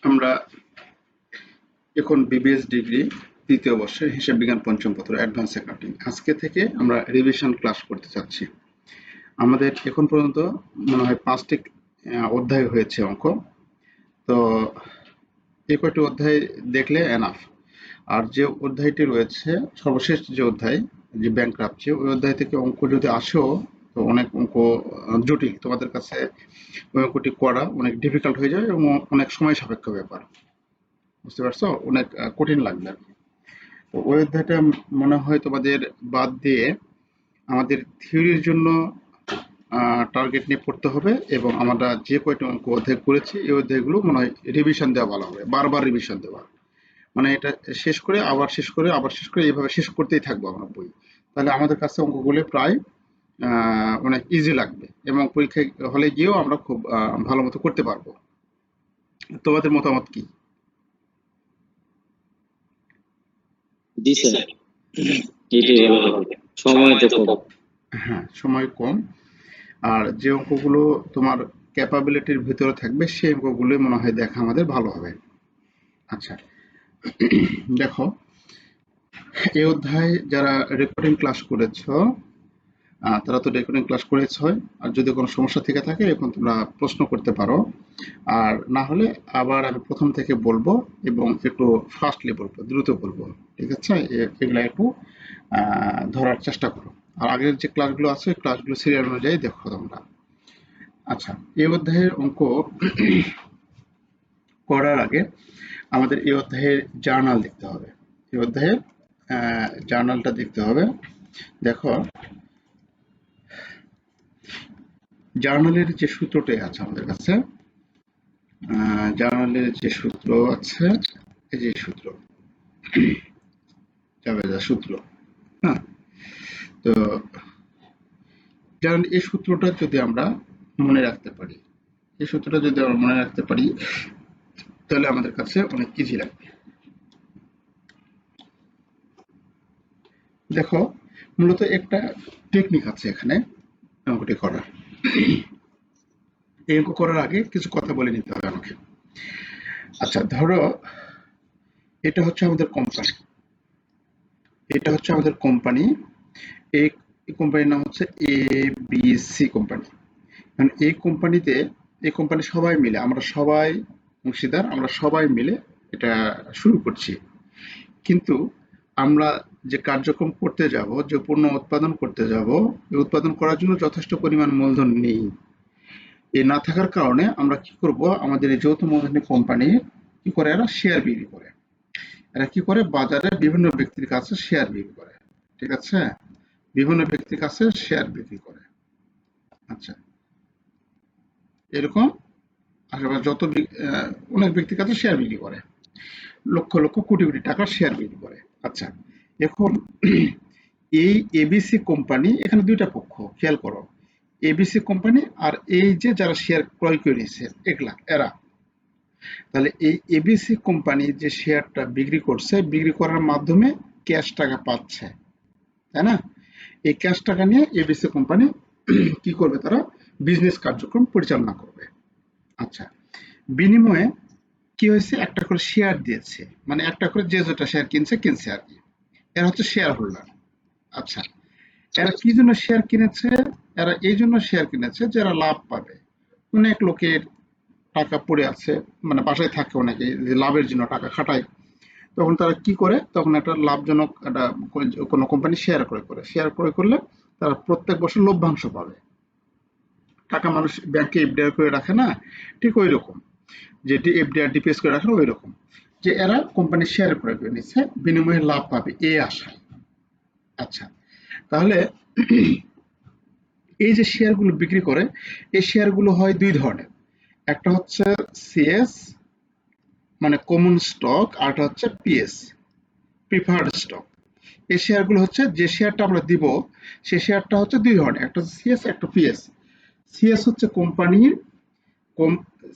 আমরা এখন BBS degree তৃতীয় বর্ষের হিসাব বিজ্ঞান পঞ্চম পত্র অ্যাডভান্স অ্যাকাউন্টিং আজকে থেকে আমরা রিভিশন ক্লাস করতে চাচ্ছি। আমাদের এখন পর্যন্ত মনে হয় 5টি অধ্যায় হয়েছে অঙ্ক। তো এই কয়টি অধ্যায় দেখলে এনাফ। আর যে অধ্যায়টি রয়েছে সর্বশেষ যে অধ্যায়, যে ব্যাংক্রাপ্সি, ওই অধ্যায় থেকে অঙ্ক যদি আসেও তো অনেক অঙ্ক জটিল, তোমাদের কাছে ওই অঙ্কটি করা অনেক ডিফিকাল্ট হয়ে যায় এবং অনেক সময় সাপেক্ষ ব্যাপার, বুঝতে পারছো, অনেক কঠিন লাগবে আর কি। তো ওই অধ্যায়টা মনে হয় তোমাদের বাদ দিয়ে আমাদের থিওরির জন্য টার্গেট নিয়ে পড়তে হবে, এবং আমরা যে কয়টা অঙ্ক অধ্যায় করেছি এই অধ্যায়গুলো মনে হয় রিভিশন দেওয়া ভালো হবে, বারবার রিভিশন দেওয়া, মানে এটা শেষ করে আবার শেষ করে আবার শেষ করে এইভাবে শেষ করতেই থাকবো আমরা বই। তাহলে আমাদের কাছে অঙ্কগুলো প্রায় অনেক ইজি লাগবে এবং পরীক্ষায় হলে গিয়েও আমরা খুব ভালো মতো করতে পারবো। তোমাদের মতামত কি? জি স্যার, এটাই ভালো হবে, সময় তো কম। হ্যাঁ, সময় কম, আর যে অঙ্কগুলো তোমার ক্যাপাবিলিটির ভিতরে থাকবে সেই অঙ্কগুলোই মনে হয় দেখা আমাদের ভালো হবে। আচ্ছা, দেখো, এই অধ্যায় যারা রেকর্ডিং ক্লাস করেছো তারা তো রেকর্ডিং ক্লাস করেছ, আর যদি কোনো সমস্যা থেকে থাকে এখন তোমরা প্রশ্ন করতে পারো, আর না হলে আবার আমি প্রথম থেকে বলবো এবং একটু ফাস্টলি বলবো, দ্রুত বলবো, ঠিক আছে? এগুলা একটু ধরার চেষ্টা করো। আর আগের যে ক্লাসগুলো আছে ওই ক্লাসগুলো সিরিয়াল অনুযায়ী দেখো তোমরা। আচ্ছা, এই অধ্যায়ের অঙ্ক করার আগে আমাদের এই অধ্যায়ের জার্নাল দেখতে হবে। এই অধ্যায়ের জার্নালটা দেখতে হবে। দেখো, জার্নালের যে সূত্রটাই আছে আমাদের কাছে, জার্নালের যে সূত্র আছে, এই যে সূত্র, জাবেদা সূত্র, হ্যাঁ। তো জার্নাল এই সূত্রটা যদি আমরা মনে রাখতে পারি, এই সূত্রটা যদি আমরা মনে রাখতে পারি তাহলে আমাদের কাছে অনেক ইজি লাগবে। দেখো, মূলত একটা টেকনিক আছে এখানে অঙ্কটি করার। এই অঙ্ক করার আগে কিছু কথা বলে নিতে হবে আমাকে। আচ্ছা, ধরো এটা হচ্ছে আমাদের কোম্পানি, এটা হচ্ছে আমাদের কোম্পানি, এই কোম্পানির নাম হচ্ছে ABC কোম্পানি। মানে এই কোম্পানিতে, এই কোম্পানি সবাই মিলে, আমরা সবাই অংশীদার, আমরা সবাই মিলে এটা শুরু করছি। কিন্তু আমরা যে কার্যক্রম করতে যাব, যে পণ্য উৎপাদন করতে যাব, এই উৎপাদন করার জন্য যথেষ্ট পরিমাণ মূলধন নেই। এই না থাকার কারণে আমরা কি করব, আমাদের এই যৌথ মূলধনী কোম্পানি কি করে, এরা শেয়ার বিক্রি করে। এরা কি করে, বাজারে বিভিন্ন ব্যক্তির কাছে শেয়ার বিক্রি করে, ঠিক আছে? বিভিন্ন ব্যক্তির কাছে শেয়ার বিক্রি করে। আচ্ছা, এরকম আশেপাশে যত অনেক ব্যক্তির কাছে শেয়ার বিক্রি করে, লক্ষ লক্ষ কোটি কোটি টাকার শেয়ার বিক্রি করে। আচ্ছা, এখন এই এবিসি কোম্পানি, এখানে দুইটা পক্ষ, খেয়াল করো, এবিসি কোম্পানি আর এই যে যারা শেয়ার ক্রয় করে নিয়েছে এগুলা, এরা। তাহলে এই এবিসি কোম্পানি যে শেয়ারটা বিক্রি করছে, বিক্রি করার মাধ্যমে ক্যাশ টাকা পাচ্ছে, তাই না? এই ক্যাশ টাকা নিয়ে এবিসি কোম্পানি কি করবে, তারা বিজনেস কার্যক্রম পরিচালনা করবে। আচ্ছা, বিনিময়ে কি হয়েছে, একটা করে শেয়ার দিয়েছে, মানে একটা করে যে যেটা শেয়ার কিনছে কিনছে আর কি। এরা হচ্ছে শেয়ার হোল্ডার। আচ্ছা, এরা কি জন্য শেয়ার কিনেছে? এরা এই জন্য শেয়ার কিনেছে যে এরা লাভ পাবে। অনেক লোকের টাকা পড়ে আছে, মানে বাসায় থাকে অনেকে, যে লাভের জন্য টাকা খাটায়, তখন তারা কি করে, তখন একটা লাভজনক একটা কোনো কোম্পানি শেয়ার ক্রয় করে, শেয়ার ক্রয় করলে তারা প্রত্যেক বছর লভ্যাংশ পাবে। টাকা মানুষ ব্যাংকে এফডিআর করে রাখে না, ঠিক ওই রকম, যেটি এফডিআর ডিপিএস করে রাখে ওই রকম, যে এরা কোম্পানির শেয়ার ক্রয় করে নিচ্ছে, বিনিময়ে লাভ পাবে এই আশায়। আচ্ছা, তাহলে এই যে শেয়ারগুলো বিক্রি করে, এই শেয়ারগুলো হয় দুই ধরনের। একটা হচ্ছে সিএস, মানে কমন স্টক, আর একটা হচ্ছে পিএস, প্রিফার্ড স্টক। এই শেয়ারগুলো হচ্ছে, যে শেয়ারটা আমরা দিব সেই শেয়ারটা হচ্ছে দুই ধরনের, একটা হচ্ছে সিএস, একটা পিএস। সিএস হচ্ছে কোম্পানির,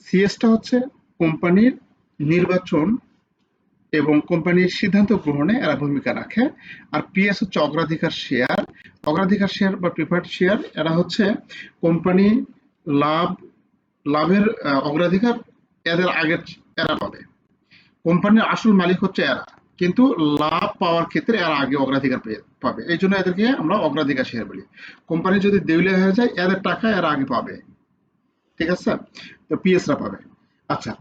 সিএসটা হচ্ছে কোম্পানির নির্বাচন এবং কোম্পানির সিদ্ধান্ত গ্রহণে এরা ভূমিকা রাখে। আর পিএস হচ্ছে অগ্রাধিকার শেয়ার। অগ্রাধিকার শেয়ার বা প্রিফার্ড শেয়ার, এরা হচ্ছে কোম্পানি লাভের অগ্রাধিকার এরা পাবে। কোম্পানির আসল মালিক হচ্ছে এরা, কিন্তু লাভ পাওয়ার ক্ষেত্রে এরা আগে অগ্রাধিকার পাবে, এই জন্য এদেরকে আমরা অগ্রাধিকার শেয়ার বলি। কোম্পানি যদি দেউলিয়া হয়ে যায় এদের টাকা এরা আগে পাবে, ঠিক আছে? তো পিএসরা পাবে। আচ্ছা,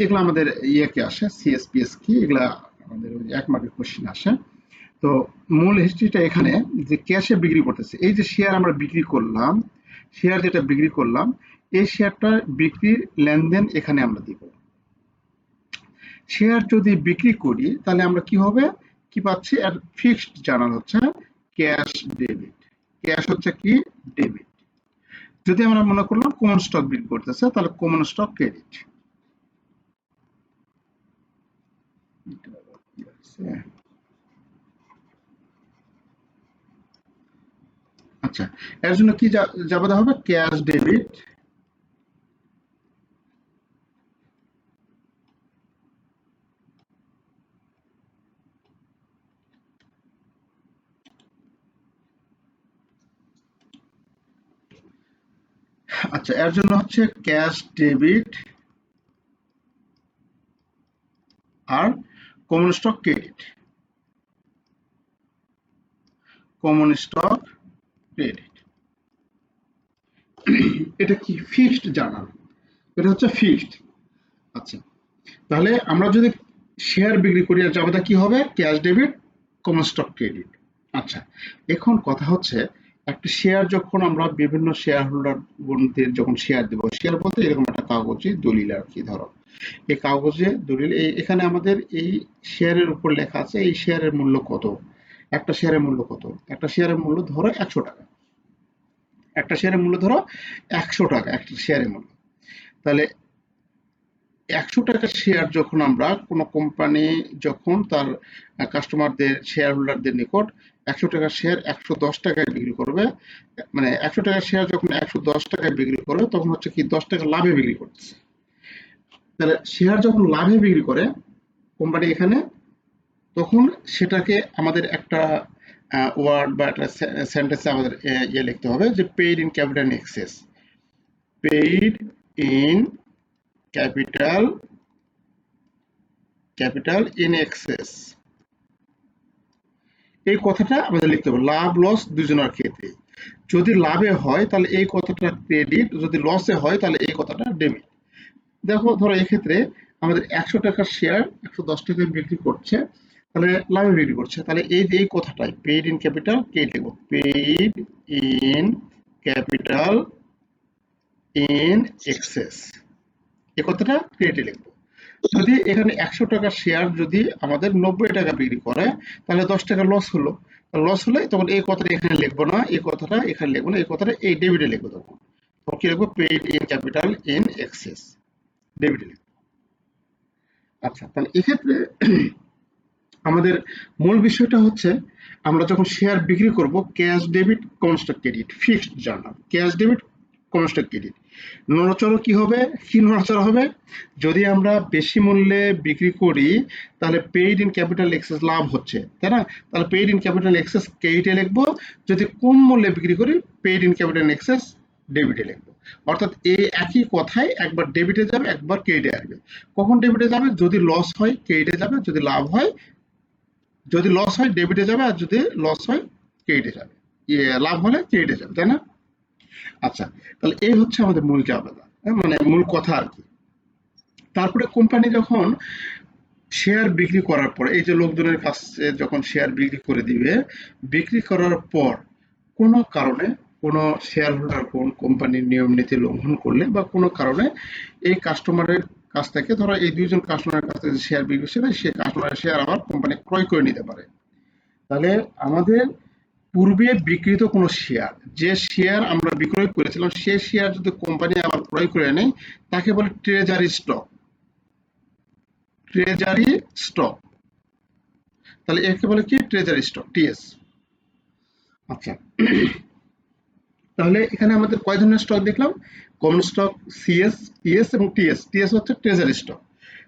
এগুলো আমাদের ইয়েকে আসে, সিএসপিএস কি, এগুলা আমাদের ওই 1 মার্কের কোশ্চেন আসে। তো মূল হিস্ট্রিটা এখানে, যে ক্যাশে বিক্রি করতেছে, এই যে শেয়ার আমরা বিক্রি করলাম, শেয়ার যেটা বিক্রি করলাম, এই শেয়ারটা বিক্রির লেনদেন এখানে আমরা দিব। শেয়ার যদি বিক্রি করি তাহলে আমরা কি হবে, কি পাচ্ছি, আর ফিক্সড জানাল হচ্ছে ক্যাশ ডেবিট। ক্যাশ হচ্ছে কি, ডেবিট। যদি আমরা মনে করলাম কমন স্টক বিক্রি করতেছে, তাহলে কমন স্টক ক্রেডিট। আচ্ছা, এর জন্য কি যাবে হবে, ক্যাশ ডেবিট। আচ্ছা, এর জন্য হচ্ছে ক্যাশ ডেবিট আর common stock credit. Common stock credit, এটা কি ফিক্সড জার্নাল, এটা হচ্ছে ফিক্সড। আচ্ছা, তাহলে আমরা যদি শেয়ার বিক্রি করি, আর যাবে কি হবে, cash debit, common stock credit. আচ্ছা, এখন কথা হচ্ছে, একটা শেয়ার যখন আমরা বিভিন্ন শেয়ার হোল্ডারদের যখন শেয়ার দেবো, শেয়ার বলতে এরকম একটা কাগজে দলিল আর কি, ধরো এই কাগজে দলিল, এখানে আমাদের এই শেয়ারের উপর লেখা আছে এই শেয়ারের মূল্য কত, একটা শেয়ারের মূল্য কত, একটা শেয়ারের মূল্য ধরো 100 টাকা, একটা শেয়ারের মূল্য ধরো 100 টাকা, একটা শেয়ারের মূল্য। তাহলে 100 টাকার শেয়ার যখন আমরা কোনো কোম্পানি যখন তার কাস্টমারদের শেয়ার হোল্ডারদের নিকট 100 টাকার শেয়ার 110 টাকায় বিক্রি করবে, মানে 100 টাকার শেয়ার যখন 110 টাকায় বিক্রি করবে, তখন হচ্ছে কি 10 টাকা লাভে বিক্রি করতেছে। তাহলে শেয়ার যখন লাভে বিক্রি করে কোম্পানি এখানে, তখন সেটাকে আমাদের একটা ওয়ার্ড বা একটা সেন্টেন্সে আমাদের ইয়ে লিখতে হবে, যে paid in capital excess. Paid in capital in excess, এই কথাটা আমাদের লিখতে হবে লাভ লস দুজনের ক্ষেত্রে। যদি লাভে হয় তাহলে এই কথাটা ক্রেডিট, যদি লসে হয় তাহলে এই কথাটা ডেবিট। দেখো, ধরো এক্ষেত্রে আমাদের 100 টাকার শেয়ার 110 টাকায় বিক্রি করছে, তাহলে লাভে বিক্রি করছে, তাহলে এই যে এই কথাটাই পেইড ইন ক্যাপিটাল ক্রেডিট লিখবো, paid in capital in excess, এই কথাটা ক্রেডিট লিখবো। যদি এখানে 100 টাকার শেয়ার যদি আমাদের 90 টাকা বিক্রি করে, তাহলে 10 টাকা লস হলো। লস হলে তখন এই কথাটা এখানে লিখবো না, এই কথাটা এখানে লিখবো না, এই কথাটা এই ডেবিটে লিখবো। তখন কি লিখবো, paid in capital in excess, ডেবিটে লিখবো। আচ্ছা, তাহলে এক্ষেত্রে আমাদের মূল বিষয়টা হচ্ছে, আমরা যখন শেয়ার বিক্রি করব, cash debit common stock credit, fixed journal, cash debit common stock credit. নড়াচড়া কি হবে, কি নড়াচড়া হবে, যদি আমরা বেশি মূল্যে বিক্রি করি তাহলে পেইড ইন ক্যাপিটাল এক্সেস লাভ হচ্ছে, তাই না? তাহলে পেইড ইন ক্যাপিটাল এক্সেস ক্রেডিটে লিখবো। যদি কম মূল্যে বিক্রি করি, পেইড ইন ক্যাপিটাল এক্সেস ডেবিটে লিখবো। অর্থাৎ এই একই কথাই একবার ডেবিটে যাবে, একবার ক্রেডিটে আসবে। কখন ডেবিটে যাবে, যদি লস হয় ক্রেডিটে যাবে, যদি লাভ হয়, যদি লস হয় ডেবিটে যাবে, আর যদি লস হয় ক্রেডিটে যাবে, লাভ হলে ক্রেডিটে যাবে, তাই না? আচ্ছা, তাহলে এই হচ্ছে আমাদের মূল জাবেদা, মানে মূল কথা আর কি। তারপরে কোম্পানি যখন শেয়ার বিক্রি করার পর, এই যে লোকজনের কাছে যখন শেয়ার বিক্রি করে দিবে, বিক্রি করার পর কোনো কারণে কোনো শেয়ার হোল্ডার কোন কোম্পানির নিয়ম নীতি লঙ্ঘন করলে বা কোনো কারণে এই কাস্টমারের কাছ থেকে, ধরো এই দুইজন কাস্টমারের কাছ থেকে শেয়ার বিক্রি ছিল, সেই কাস্টমারের শেয়ার আবার কোম্পানি ক্রয় করে নিতে পারে। তাহলে আমাদের পূর্বে বিক্রিত কোনো শেয়ার, যে শেয়ার আমরা বিক্রয় করেছিলাম, সে শেয়ার যদি কোম্পানি আবার ক্রয় করে নেয়, তাকে বলে ট্রেজারি স্টক। ট্রেজারি স্টক, তাহলে একে বলে কি, ট্রেজারি স্টক, টিএস। আচ্ছা, তাহলে এখানে আমাদের কয় ধরনের স্টক দেখলাম, কমন স্টক, সিএস, টিএস এবং টিএস। টিএস হচ্ছে ট্রেজারি স্টক।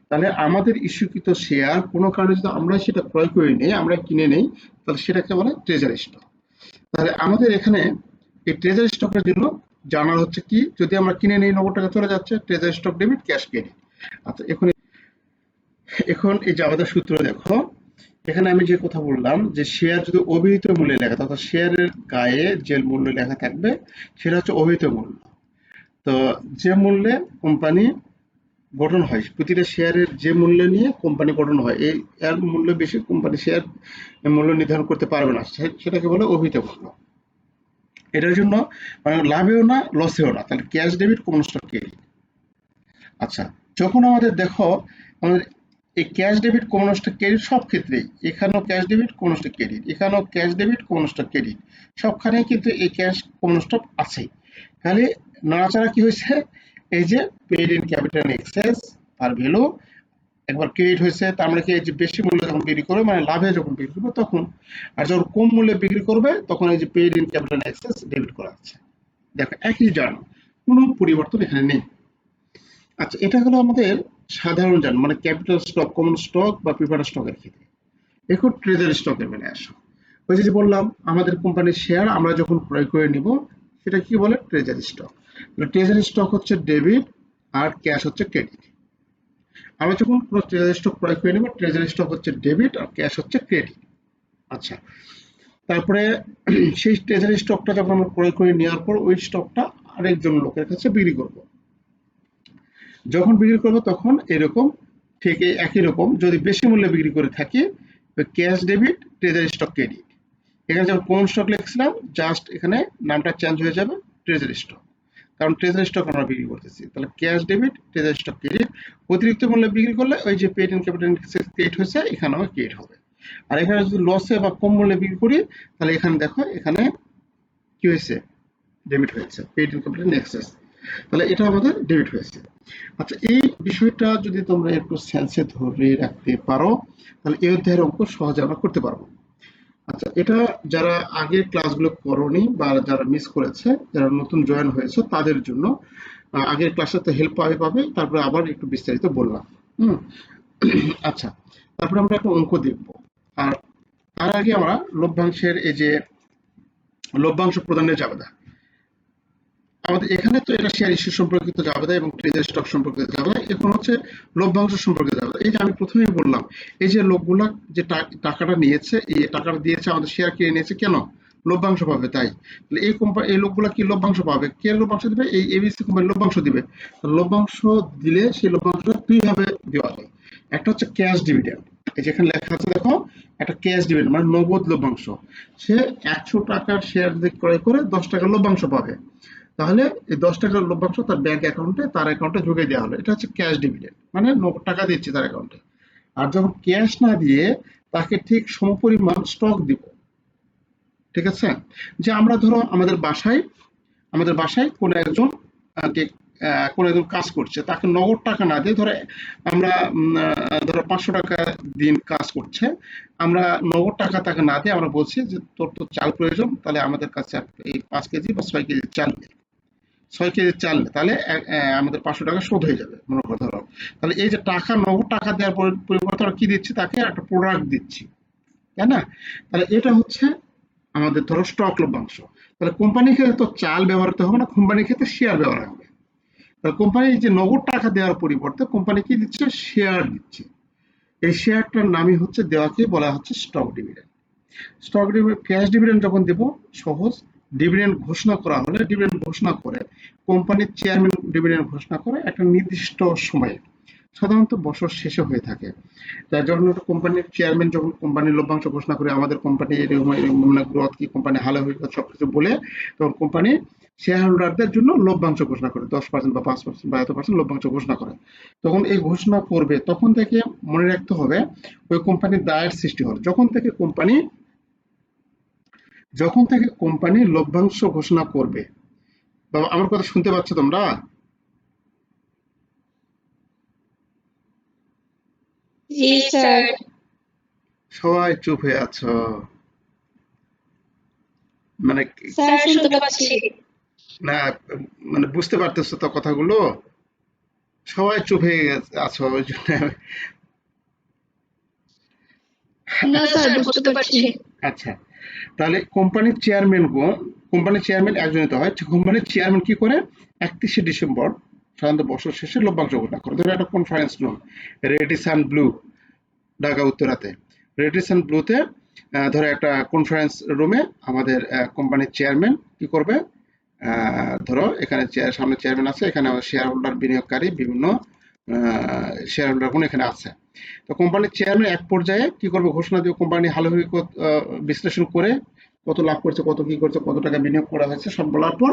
তাহলে আমাদের ইস্যুকৃত শেয়ার কোনো কারণে যদি আমরা সেটা ক্রয় করে নিই, আমরা কিনে নেই, তাহলে সেটাকে বলে ট্রেজারি স্টক। তাহলে আমাদের এখানে এই ট্রেজারি স্টকের জন্য জানার হচ্ছে কি, যদি আমরা কিনে নেই 90 টাকা চলে যাচ্ছে, treasury stock debit, cash credit. আচ্ছা, এখন এখন এই যে আমাদের সূত্র দেখো, এখানে আমি যে কথা বললাম যে শেয়ার যদি অভিহিত মূল্যে লেখা থাকে, অর্থাৎ শেয়ারের গায়ে যে মূল্য লেখা থাকবে সেটা হচ্ছে অভিহিত মূল্য। তো যে মূল্যে কোম্পানি গঠন হয়, প্রতিটা শেয়ারের যে মূল্য নিয়ে কোম্পানি গঠন হয়, এই এর মূল্য বেশি কোম্পানি শেয়ার মূল্য নির্ধারণ করতে পারবে না, সেটাকে বলে অভিহিত মূল্য। এটার জন্য মানে লাভেও না লসেও না, তাহলে cash debit common stock credit. আচ্ছা, যখন আমাদের দেখো আমাদের এই cash debit common stock credit সব ক্ষেত্রেই, এখানেও cash debit common stock credit, এখানেও cash debit common stock credit, সবখানেই কিন্তু এই ক্যাশ কমন স্টক আছে। খালি নাড়াচাড়া কি হয়েছে, এই যে পেইড ইন ক্যাপিটাল এক্সেস আর ভ্যালু একবার ক্রেডিট হয়েছে, তার মানে কি এই যে বেশি মূল্যে যখন বিক্রি করবে মানে লাভে যখন বিক্রি করবে তখন, আর যখন কম মূল্যে বিক্রি করবে তখন এই যে paid in capital excess debit করা হচ্ছে। দেখো একই জার্ন, কোনো পরিবর্তন এখানে নেই। আচ্ছা, এটা হলো আমাদের সাধারণ জার্ন, মানে ক্যাপিটাল স্টক, কমন স্টক বা প্রিফার্ড স্টকের ক্ষেত্রে। এখন ট্রেজারি স্টকের বেলা আসো, ওই যে বললাম আমাদের কোম্পানির শেয়ার আমরা যখন ক্রয় করে নিব সেটা কি বলে ট্রেজারি স্টক। ট্রেজারি স্টক হচ্ছে ডেবিট আর ক্যাশ হচ্ছে ক্রেডিট। আমরা যখন কোনো ট্রেজারি স্টক ক্রয় করে নেব, ট্রেজারি স্টক হচ্ছে ডেবিট আর ক্যাশ হচ্ছে ক্রেডিট। আচ্ছা, তারপরে সেই ট্রেজারি স্টকটা যখন আমরা ক্রয় করে নেওয়ার পর ওই স্টকটা আরেকজন লোকের কাছে বিক্রি করব। যখন বিক্রি করব তখন এরকম ঠিক একই রকম, যদি বেশি মূল্যে বিক্রি করে থাকি cash debit treasury stock credit. এখানে যখন কোন স্টক লিখছিলাম জাস্ট এখানে নামটা চেঞ্জ হয়ে যাবে ট্রেজারি স্টক, কারণ ট্রেজারি স্টক আমরা বিক্রি করতেছি। তাহলে cash debit treasury stock credit, অতিরিক্ত মূল্যে বিক্রি করলে ওই যে পেইড ইন ক্যাপিটাল ক্রেডিট হয়েছে এখানেও ক্রেডিট হবে। আর এখানে যদি লসে বা কম মূল্যে বিক্রি করি তাহলে এখানে দেখো এখানে কি হয়েছে, ডেবিট হয়েছে, পেইড ইন ক্যাপিটাল এক্সেস, তাহলে এটা আমাদের ডেবিট হয়েছে। আচ্ছা, এই বিষয়টা যদি তোমরা একটু সেন্সে ধরে রাখতে পারো তাহলে এই অধ্যায়ের অঙ্ক সহজে আমরা করতে পারবো। আচ্ছা, এটা যারা আগের ক্লাসগুলো করোনি বা যারা মিস করেছে, যারা নতুন জয়েন হয়েছে তাদের জন্য আগের ক্লাসে তো হেল্প পাবে, তারপরে আবার একটু বিস্তারিত বললাম। হুম। আচ্ছা, তারপরে আমরা একটা অঙ্ক দেখব। আর তার আগে আমরা লভ্যাংশের এই যে লভ্যাংশ প্রদানের জাবেদা, আমাদের এখানে তো এটা শেয়ার ইস্যু সম্পর্কিত জাবেদা এবং ট্রেজারি স্টক সম্পর্কিত জাবেদা, এখন হচ্ছে লভ্যাংশ সম্পর্কিত জাবেদা। এই যে আমি প্রথমেই বললাম এই যে লোকগুলা যে টাকাটা নিয়েছে, এই টাকাটা দিয়েছে আমাদের শেয়ার কিনে নিয়েছে কেন, লভ্যাংশ পাবে তাই। তাহলে এই কোম্পানি এই লোকগুলা কি লভ্যাংশ পাবে, কে লভ্যাংশ দিবে, এই এবিসি কোম্পানি লভ্যাংশ দিবে। লভ্যাংশ দিলে সেই লভ্যাংশটা দুই ভাবে দেওয়া যায়। একটা হচ্ছে ক্যাশ ডিভিডেন্ড, এই যেখানে লেখা আছে দেখো, একটা ক্যাশ ডিভিডেন্ড মানে নগদ লভ্যাংশ। সে 100 টাকার শেয়ার যদি ক্রয় করে 10 টাকা লভ্যাংশ পাবে, তাহলে এই 10 টাকার লভ্যাংশ তার ব্যাংক অ্যাকাউন্টে তার অ্যাকাউন্টে ঢুকিয়ে দেওয়া হলো, এটা হচ্ছে ক্যাশ ডিভিডেন্ড, মানে নগদ টাকা দিচ্ছে তার অ্যাকাউন্টে। আর যখন ক্যাশ না দিয়ে তাকে ঠিক সমপরিমাণ স্টক দিব, ঠিক আছে। যে আমরা ধরো আমাদের বাসায় কোনো একজন কোনো একজন কাজ করছে, তাকে নগদ টাকা না দিয়ে ধরো আমরা ধরো 500 টাকা দিন কাজ করছে, আমরা নগদ টাকা তাকে না দিয়ে আমরা বলছি যে তোর তো চাল প্রয়োজন, তাহলে আমাদের কাছে এই 5 কেজি বা 6 কেজি চাল দে। 6 কেজি চাল তাহলে আমাদের 500 টাকা শোধ হয়ে যাবে মনে করো ধরো। তাহলে এই যে টাকা নগদ টাকা দেওয়ার পরিবর্তে আমরা কি দিচ্ছি, তাকে একটা প্রোডাক্ট দিচ্ছি, তাই না। তাহলে এটা হচ্ছে আমাদের ধরো স্টক লভ্যাংশ। তাহলে কোম্পানির ক্ষেত্রে তো চাল ব্যবহার করতে হবে না, কোম্পানির ক্ষেত্রে শেয়ার ব্যবহার হবে। তাহলে কোম্পানি যে নগদ টাকা দেওয়ার পরিবর্তে কোম্পানি কি দিচ্ছে, শেয়ার দিচ্ছে। এই শেয়ারটার নামই হচ্ছে দেওয়াকে বলা হচ্ছে stock dividend. Stock dividend cash dividend যখন দেব সহজ, ডিভিডেন্ড ঘোষণা করা হলে ডিভিডেন্ড ঘোষণা করে কোম্পানির চেয়ারম্যান ডিভিডেন্ড ঘোষণা করে একটা নির্দিষ্ট সময়ে, সাধারণত বছর শেষে হয়ে থাকে। যার জন্য কোম্পানির চেয়ারম্যান যখন কোম্পানির লভ্যাংশ ঘোষণা করে আমাদের কোম্পানি এরকম মানে গ্রোথ কি, কোম্পানি ভালো হয়ে গেছে সবকিছু বলে, তখন কোম্পানি শেয়ার হোল্ডারদের জন্য লভ্যাংশ ঘোষণা করে 10% বা 5% বা এত পার্সেন্ট লভ্যাংশ ঘোষণা করে। তখন এই ঘোষণা করবে তখন থেকে মনে রাখতে হবে ওই কোম্পানির দায়ের সৃষ্টি হল যখন থেকে কোম্পানি লভ্যাংশ ঘোষণা করবে। বাবা আমার কথা শুনতে পাচ্ছ তোমরা? জি স্যার। সবাই চুপ হয়ে আছো, মানে স্যার শুনতে পাচ্ছি। না, মানে বুঝতে পারতেছো তো কথাগুলো? সবাই চুপ হয়ে আছো ওই জন্য। না স্যার বুঝতে পারছি। আচ্ছা, তাহলে কোম্পানির চেয়ারম্যান একজনিত হয়। কোম্পানির চেয়ারম্যান কি করে, 31শে ডিসেম্বর সাধারণত বছর শেষে লভ্যাংশ ঘোষণা করে। ধরো একটা conference room, Radisson Blu, Dhaka উত্তরাতে রেডিসন ব্লুতে ধরো একটা কনফারেন্স রুমে আমাদের কোম্পানির চেয়ারম্যান কি করবে, ধরো এখানে সামনে চেয়ারম্যান আছে, এখানে শেয়ার হোল্ডার বিনিয়োগকারী বিভিন্ন শেয়ার হোল্ডার এখানে আছে। তো কোম্পানির চেয়ারম্যান এক পর্যায়ে কি করবে, ঘোষণা দিয়ে কোম্পানি হালুহি বিশ্লেষণ করে কত লাভ করছে, কত কি করছে, কত টাকা বিনিয়োগ করা হয়েছে সব বলার পর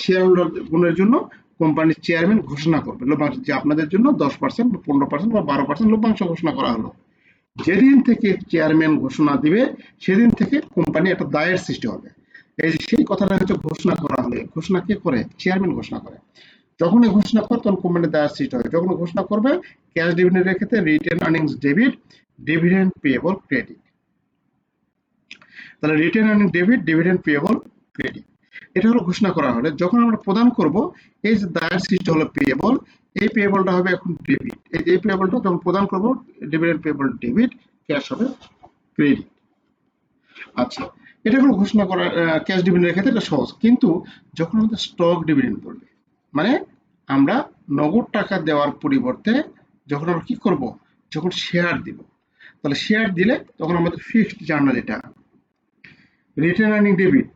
শেয়ার হোল্ডার গুণের জন্য কোম্পানির চেয়ারম্যান ঘোষণা করবে লভ্যাংশ, যে আপনাদের জন্য 10% বা 15% বা 12% লভ্যাংশ ঘোষণা করা হলো। যেদিন থেকে চেয়ারম্যান ঘোষণা দিবে সেদিন থেকে কোম্পানি একটা দায়ের সৃষ্টি হবে। এই সেই কথাটা হচ্ছে ঘোষণা করা হলে, ঘোষণা কে করে, চেয়ারম্যান ঘোষণা করে। যখনই ঘোষণা করে তখন কোম্পানির দায়ের সৃষ্টি হয়। যখন ঘোষণা করবে ক্যাশ ডিভিডেন্ডের ক্ষেত্রে retained earnings debit, dividend payable credit. তাহলে retained earning debit, dividend payable credit, এটা হলো ঘোষণা করা হলে। যখন আমরা প্রদান করব, এই যে দায়ের সৃষ্টি হলো পেয়েবল, এই পেয়েবলটা হবে এখন ডেবিট। এই পেয়েবলটা যখন প্রদান করব, ডিভিডেন্ড পেয়েবল ডেবিট, ক্যাশ হবে ক্রেডিট। আচ্ছা, এটা হলো ঘোষণা করা ক্যাশ ডিভিডেন্ডের ক্ষেত্রে এটা সহজ। কিন্তু যখন আমাদের স্টক ডিভিডেন্ড পড়বে, মানে আমরা নগদ টাকা দেওয়ার পরিবর্তে যখন আমরা কি করব, যখন শেয়ার দিব, তাহলে শেয়ার দিলে তখন আমাদের ফিক্সড জার্নাল এটা রিটেন আর্নিং ডেবিট।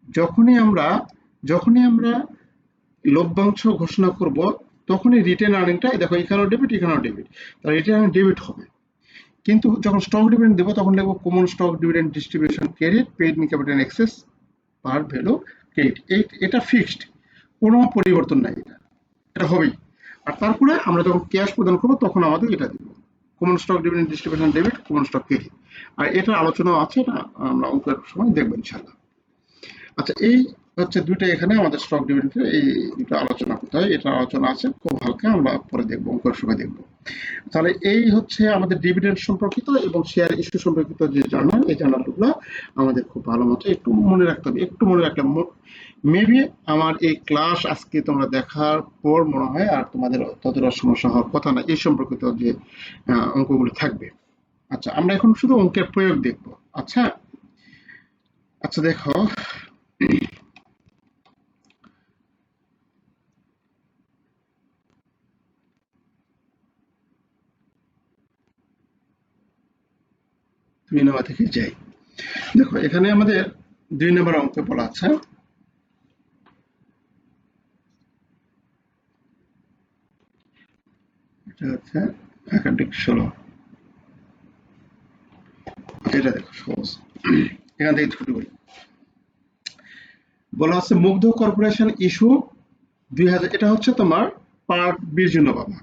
যখনই আমরা লভ্যাংশ ঘোষণা করব, তখনই রিটেন আর্নিংটা দেখো এখানেও ডেবিট, এখানেও ডেবিট, তাহলে রিটেন আর্নিং ডেবিট হবে। কিন্তু যখন স্টক ডিভিডেন্ড দেবো তখন লিখবো common stock dividend distribution credit, paid in capital excess par value credit. এটা ফিক্সড, কোনো পরিবর্তন নাই, এটা হবেই। আর তারপরে আমরা যখন ক্যাশ প্রদান করবো তখন আমাদের এটা দিব common stock dividend distribution debit, common stock credit. আর এটা আলোচনা আছে, এটা আমরা অঙ্কের সময় দেখবো ইনশাআল্লাহ। আচ্ছা, এই হচ্ছে দুইটা এখানে আমাদের স্টক ডিভিডেন্ডের এই দুটো আলোচনা করতে হয়, এটা আলোচনা আছে খুব হালকা, আমরা পরে দেখবো, অঙ্কের সময় দেখবো। তাহলে এই হচ্ছে আমাদের ডিভিডেন্ড সম্পর্কিত এবং শেয়ার ইস্যু সম্পর্কিত যে জার্নাল, এই জার্নালগুলো আমাদের খুব ভালো মতো একটু মনে রাখতে হবে। একটু মনে রাখলে মেবি আমার এই ক্লাস আজকে তোমরা দেখার পর মনে হয় আর তোমাদের ততটা সমস্যা হওয়ার কথা না, এই সম্পর্কিত যে অঙ্কগুলো থাকবে। আচ্ছা, আমরা এখন শুধু অঙ্কের প্রয়োগ দেখবো। আচ্ছা আচ্ছা দেখো, দুই নম্বর থেকে যাই। দেখো এখানে আমাদের 2 নম্বর অঙ্কে বলা আছে এটা হচ্ছে একাধিক 16। এটা দেখো সহজ, এখান থেকে ছুটি করি। বলা আছে মুগ্ধ কর্পোরেশন ইস্যু 2000, এটা হচ্ছে তোমার পার্ট বির জন্য বাবা।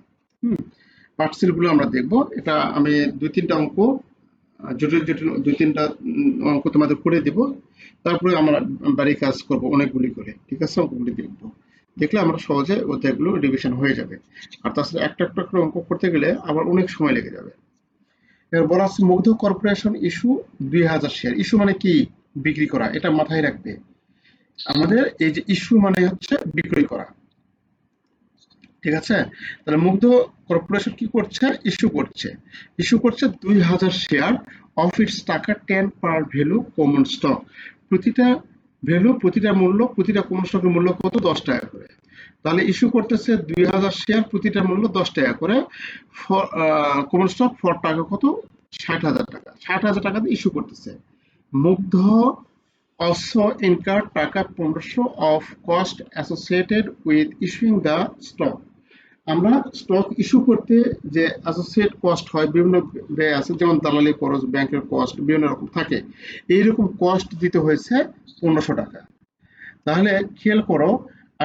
পার্টসিল গুলো আমরা দেখবো। এটা আমি 2-3টা অঙ্ক জটিল 2-3টা অঙ্ক তোমাদের করে দিব, তারপরে আমরা বাড়ি কাজ করব অনেকগুলি করে, ঠিক আছে? অঙ্কগুলি দেখবো, দেখলে আমরা সহজে অধ্যায়গুলো রিভিশন হয়ে যাবে। আর তাছাড়া একটা একটা করে অঙ্ক করতে গেলে আবার অনেক সময় লেগে যাবে। এবার বলা আছে মুগ্ধ কর্পোরেশন ইস্যু 2000 শেয়ার। ইস্যু মানে কি? বিক্রি করা, এটা মাথায় রাখবে। আমাদের এই যে ইস্যু মানে হচ্ছে বিক্রয় করা, ঠিক আছে? তাহলে মুগ্ধ কর্পোরেশন কি করছে? ইস্যু করছে 2000 শেয়ার অফ ইটস টাকা 10 পার ভ্যালু কমন স্টক। প্রতিটা ভ্যালু, প্রতিটা মূল্য, প্রতিটা কমন স্টকের মূল্য কত? 10 টাকা করে। তাহলে ইস্যু করতেছে 2000 শেয়ার, প্রতিটা মূল্য 10 টাকা করে। কমন স্টক ফর টাকা কত? 60,000 টাকা। 60,000 টাকা দিয়ে ইস্যু করতেছে। মুগ্ধ also incurred টাকা 1500 of cost associated with issuing the stock. আমরা স্টক ইস্যু করতে যে অ্যাসোসিয়েট কস্ট হয়, বিভিন্ন ব্যয় আছে, যেমন দালালি খরচ, ব্যাংকের কস্ট, বিভিন্ন রকম থাকে। এইরকম কস্ট দিতে হয়েছে 1500 টাকা। তাহলে খেয়াল করো,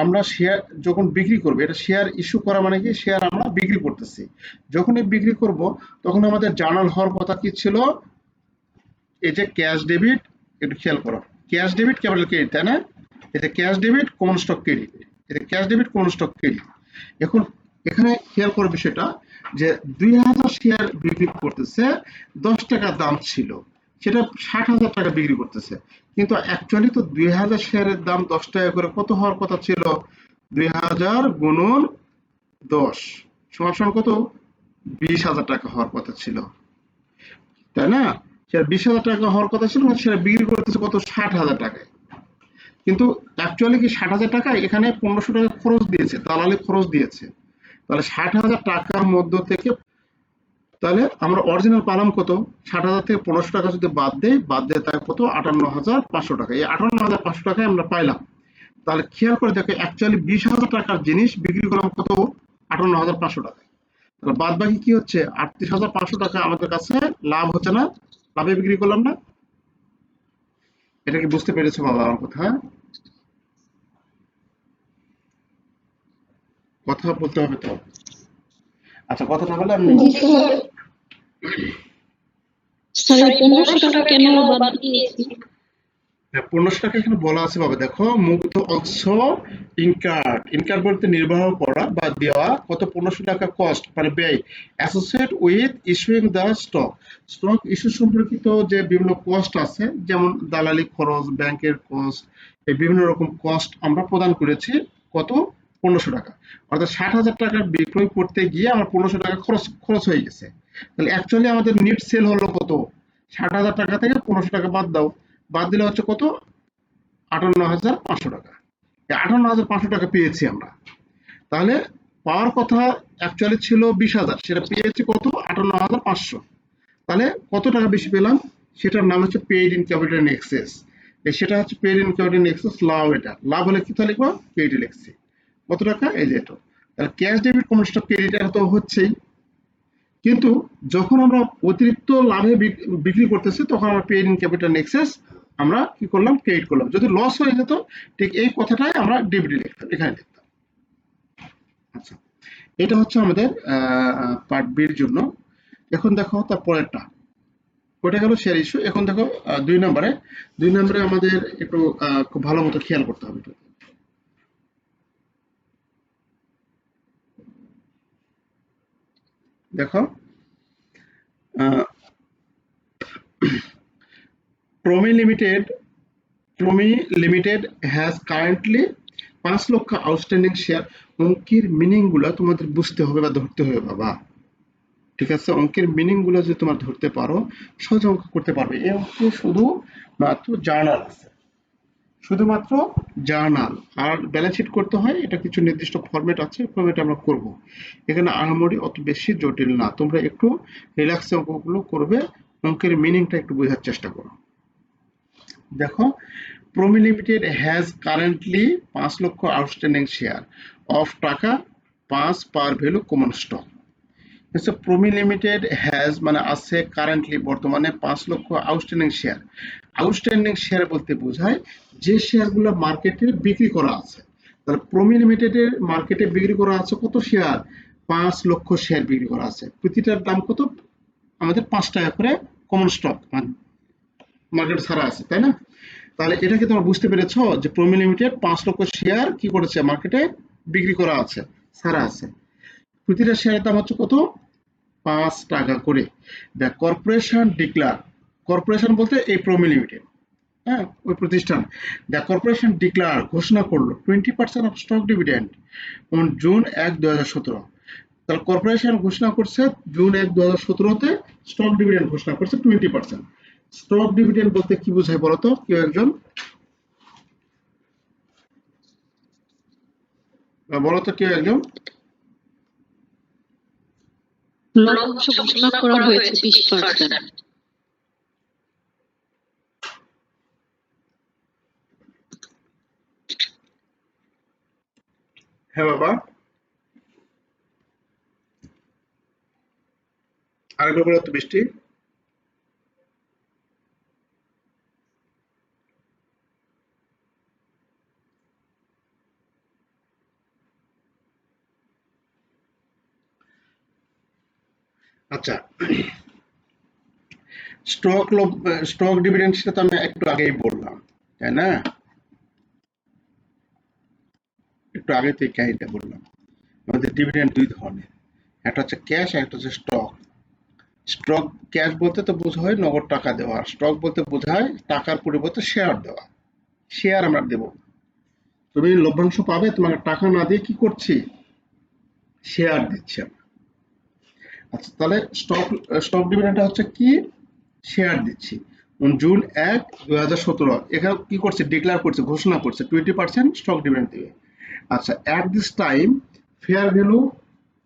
আমরা শেয়ার যখন বিক্রি করবো, এটা শেয়ার ইস্যু করা মানে কি? শেয়ার আমরা বিক্রি করতেছি। যখনই বিক্রি করব তখন আমাদের জার্নাল হওয়ার কথা কি ছিল? এই যে ক্যাশ ডেবিট, একটু খেয়াল করো, ক্যাশ ডেবিট ক্যাপিটাল ক্রেডিট, তাই না? এই যে cash debit common stock credit, এটা cash debit common stock credit. এখন এখানে খেয়াল করো বিষয়টা, যে 2000 শেয়ার বিক্রি করতেছে, 10 টাকা দাম ছিল, সেটা 60,000 টাকা বিক্রি করতেছে। কিন্তু অ্যাকচুয়ালি তো 2000 শেয়ারের দাম 10 টাকা করে কত হওয়ার কথা ছিল? 2000 গুণন 10 সমান কত? 20,000 টাকা হওয়ার কথা ছিল, তাই না? সেটা 20,000 টাকা হওয়ার কথা ছিল, সেটা বিক্রি করতেছে কত? 60,000 টাকায়। কিন্তু অ্যাকচুয়ালি কি 60,000 টাকায়? এখানে 1500 টাকা খরচ দিয়েছে, দালালি খরচ দিয়েছে। তাহলে 60,000 টাকার মধ্য থেকে তাহলে আমরা অরিজিনাল পালাম কত? 60,000 থেকে 1500 টাকা যদি বাদ দেয় তাই কত? 58,500 টাকা। এই 58,500 টাকায় আমরা পাইলাম। তাহলে খেয়াল করে দেখো, অ্যাকচুয়ালি 20,000 টাকার জিনিস বিক্রি করলাম কত? 58,500 টাকা। তাহলে বাদ বাকি কি হচ্ছে? 38,500 টাকা আমাদের কাছে লাভ হচ্ছে না? লাভে বিক্রি করলাম না? এটা কি বুঝতে পেরেছো বাবা আমার কথা? কথা বলতে হবে তো। আচ্ছা, কথা না বললে আমি জি স্যার। স্যার 1500 টাকা কেন বাদ দিয়েছি? 1500 টাকা এখানে বলা আছে বাবা, দেখো, মুগ্ধ অলসো ইনকার বলতে নির্বাহ করা বা দেওয়া কত? 1500 টাকা কস্ট মানে ব্যয় associate with issuing the stock issue সম্পর্কিত যে বিভিন্ন কস্ট আছে, যেমন দালালি খরচ, ব্যাংকের কস্ট, এই বিভিন্ন রকম কস্ট আমরা প্রদান করেছি। কত? 1500 টাকা। অর্থাৎ 60,000 টাকা বিক্রয় করতে গিয়ে আমার 1500 টাকা খরচ হয়ে গেছে। তাহলে অ্যাকচুয়ালি আমাদের নেট সেল হলো কত? 60,000 টাকা থেকে 1500 টাকা বাদ দাও, বাদ দিলে হচ্ছে কত? 58,500 টাকা। এই 58,500 টাকা পেয়েছি আমরা। তাহলে পাওয়ার কথা অ্যাকচুয়ালি ছিল 20,000, সেটা পেয়েছি কত? 58,500। তাহলে কত টাকা বেশি পেলাম? সেটার নাম হচ্ছে paid in capital in excess. সেটা হচ্ছে paid in capital in excess লাভ। এটা লাভ হলে কি তাহলে লিখবো? পেইড লিখছি। কত টাকা? এই যে এটা। তাহলে cash debit common stock credit এটা তো হচ্ছেই, কিন্তু যখন আমরা অতিরিক্ত লাভে বিক্রি করতেছি তখন আমরা পেইড ইন ক্যাপিটাল এক্সেস আমরা কি করলাম? ক্রেডিট করলাম। যদি লস হয়ে যেত ঠিক এই কথাটাই আমরা ডেবিটে লিখতাম, এখানে লিখতাম। আচ্ছা, এটা হচ্ছে আমাদের পার্ট বির জন্য। এখন দেখো তার পরেরটা, ওটা গেল শেয়ার ইস্যু। এখন দেখো 2 নম্বরে আমাদের একটু খুব ভালো মতো খেয়াল করতে হবে। দেখো, প্রমি লিমিটেড হ্যাজ কারেন্টলি 5 লক্ষ আউটস্ট্যান্ডিং শেয়ার। অঙ্কের মিনিং গুলো তোমাদের বুঝতে হবে বা ধরতে হবে বাবা, ঠিক আছে? অঙ্কের মিনিং গুলো যদি তোমরা ধরতে পারো, সহজ অঙ্ক করতে পারবে। এই অঙ্কে শুধু মাত্র জার্নাল আছে, শুধুমাত্র জার্নাল। আর ব্যালেন্স শিট করতে হয়, এটা কিছু নির্দিষ্ট ফরম্যাট আছে, ফরম্যাট আমরা করব। এখানে আহামরি অত বেশি জটিল না, তোমরা একটু রিল্যাক্সে অঙ্কগুলো করবে, অঙ্কের মিনিংটা একটু বোঝার চেষ্টা করো। দেখো, প্রমি লিমিটেড হ্যাজ কারেন্টলি 5 লক্ষ আউটস্ট্যান্ডিং শেয়ার অফ টাকা 5 par value common stock. Promi limited has মানে আছে কারেন্টলি বর্তমানে 5 লক্ষ আউটস্ট্যান্ডিং শেয়ার। আউটস্ট্যান্ডিং শেয়ার বলতে বোঝায় যে শেয়ারগুলো মার্কেটে বিক্রি করা আছে। তাহলে প্রমি লিমিটেডের মার্কেটে বিক্রি করা আছে কত শেয়ার? 5 লক্ষ শেয়ার বিক্রি করা আছে। প্রতিটার দাম কত? আমাদের 5 টাকা করে কমন স্টক মার্কেট ছাড়া আছে, তাই না? তাহলে এটা কি তোমরা বুঝতে পেরেছো যে প্রমি লিমিটেড 5 লক্ষ শেয়ার কি করেছে? মার্কেটে বিক্রি করা আছে, ছাড়া আছে। প্রতিটা শেয়ারের দাম হচ্ছে কত? 5 টাকা করে। দ্য কর্পোরেশন ডিক্লার, কর্পোরেশন বলতে এই প্রমি লিমিটেড, হ্যাঁ, ওই প্রতিষ্ঠান। দ্য কর্পোরেশন ডিক্লার ঘোষণা করলো 20% of stock dividend on June 1, 2017। তাহলে কর্পোরেশন ঘোষণা করছে জুন 1, 2017-তে স্টক ডিভিডেন্ড ঘোষণা করছে 20%। স্টক ডিভিডেন্ড বলতে কি বোঝায় বলতো কেউ একজন? বলতো কেউ একজন? লভ্যাংশ ঘোষণা করা হয়েছে 20%। হ্যাঁ বাবা, আরেকবার বলো তো বৃষ্টি। আচ্ছা, স্টক ডিভিডেন্ড সেটা তো আমি একটু আগেই বললাম, তাই না? একটু আগে তো এই কাহিনীটা বললাম। আমাদের ডিভিডেন্ড 2 ধরনের, একটা হচ্ছে ক্যাশ, আর একটা হচ্ছে স্টক। স্টক ক্যাশ বলতে তো বোঝায় নগদ টাকা দেওয়া, স্টক বলতে বোঝায় টাকার পরিবর্তে শেয়ার দেওয়া। শেয়ার আমরা দেব, তুমি লভ্যাংশ পাবে, তোমাকে টাকা না দিয়ে কি করছি? শেয়ার দিচ্ছি আমরা। আচ্ছা, তাহলে স্টক ডিভিডেন্ডটা হচ্ছে কি? শেয়ার দিচ্ছি। জুন 1, 2017 এখানে কি করছে? ডিক্লেয়ার করছে, ঘোষণা করছে 20% স্টক ডিভিডেন্ড দিবে। আচ্ছা, at this time fair value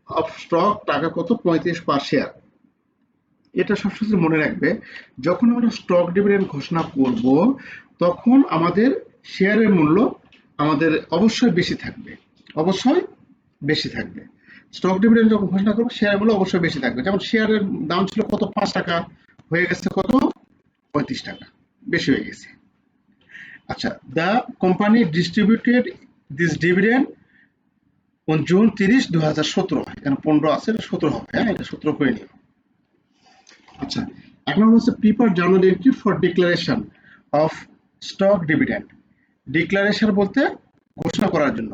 of stock টাকা কত? 35 পার শেয়ার। এটা সবসময় মনে রাখবে, যখন আমরা স্টক ডিভিডেন্ড ঘোষণা করব তখন আমাদের শেয়ারের মূল্য আমাদের অবশ্যই বেশি থাকবে, অবশ্যই বেশি থাকবে। স্টক ডিভিডেন্ড যখন ঘোষণা করবো শেয়ারের মূল্য অবশ্যই বেশি থাকবে। যেমন শেয়ারের দাম ছিল কত, 5 টাকা, হয়ে গেছে কত, 35 টাকা, বেশি হয়ে গেছে। আচ্ছা, the company distributed this dividend on June 30, 2017। এখানে 15 আছে, এটা 17 হবে, হ্যাঁ এটা 17 করে নিও। আচ্ছা, এক নম্বর হচ্ছে prepare journal entry for declaration of stock dividend. Declaration বলতে ঘোষণা করার জন্য,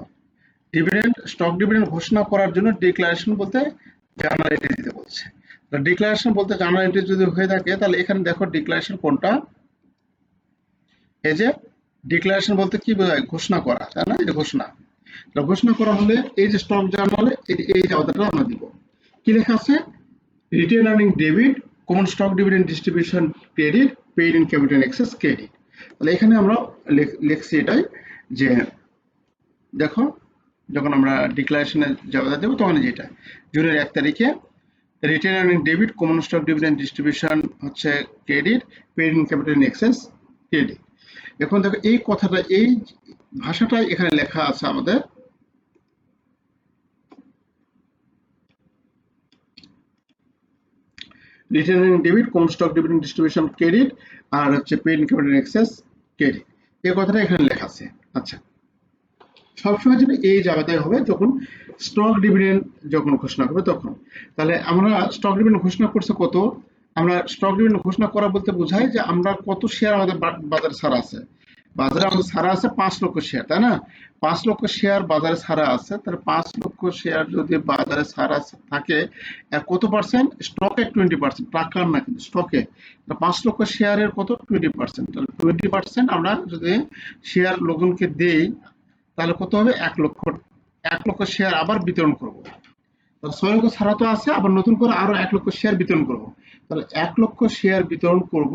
ডিভিডেন্ড স্টক ডিভিডেন্ড ঘোষণা করার জন্য ডিক্লারেশন বলতে জার্নাল এন্ট্রি দিতে বলছে। ডিক্লারেশন বলতে জার্নাল এন্ট্রি যদি হয়ে থাকে তাহলে এখানে দেখো ডিক্লারেশন কোনটা, এই যে ডিক্লারেশন বলতে কি বোঝায়, ঘোষণা করা, তাই না, এটা ঘোষণা। ঘোষণা করা হলে এই যে স্টক জার্নালে এই জায়গাটা আমরা দিব, কি লেখা আছে, retained earning debit, common stock dividend distribution credit, paid in capital excess credit. তাহলে এখানে আমরা লিখছি এটাই যে দেখো, যখন আমরা ডিক্লারেশনে জায়গা দেবো তখন যেটা জুনের 1 তারিখে retained earning debit, common stock dividend distribution হচ্ছে credit, paid in capital excess credit. এখন দেখো এই কথাটা, এই ভাষাটাই এখানে লেখা আছে আমাদের, retained earning debit, common stock dividend distribution credit, আর হচ্ছে paid in capital excess credit, এই কথাটা এখানে লেখা আছে। আচ্ছা, সবসময় যেন এই জায়গাটাই হবে যখন স্টক ডিভিডেন্ড যখন ঘোষণা করবে তখন। তাহলে আমরা স্টক ডিভিডেন্ড ঘোষণা করছে কত, আমরা স্টক ডিভিডেন্ড ঘোষণা করা বলতে বোঝায় যে আমরা কত শেয়ার আমাদের বাজারে ছাড়া আছে। বাজারে আমাদের ছাড়া আছে 5 লক্ষ শেয়ার, তাই না, 5 লক্ষ শেয়ার বাজারে ছাড়া আছে। তাহলে 5 লক্ষ শেয়ার যদি বাজারে ছাড়া থাকে, কত পার্সেন্ট, স্টকে 20%, টাকার না কিন্তু স্টকে। 5 লক্ষ শেয়ারের কত, 20%। তাহলে 20% আমরা যদি শেয়ার লোকজনকে দেই তাহলে কত হবে, 1 লক্ষ শেয়ার আবার বিতরণ করব। তাহলে 6 লক্ষ ছাড়া তো আছে, আবার নতুন করে আরো 1 লক্ষ শেয়ার বিতরণ করব। তাহলে 1 লক্ষ শেয়ার বিতরণ করব।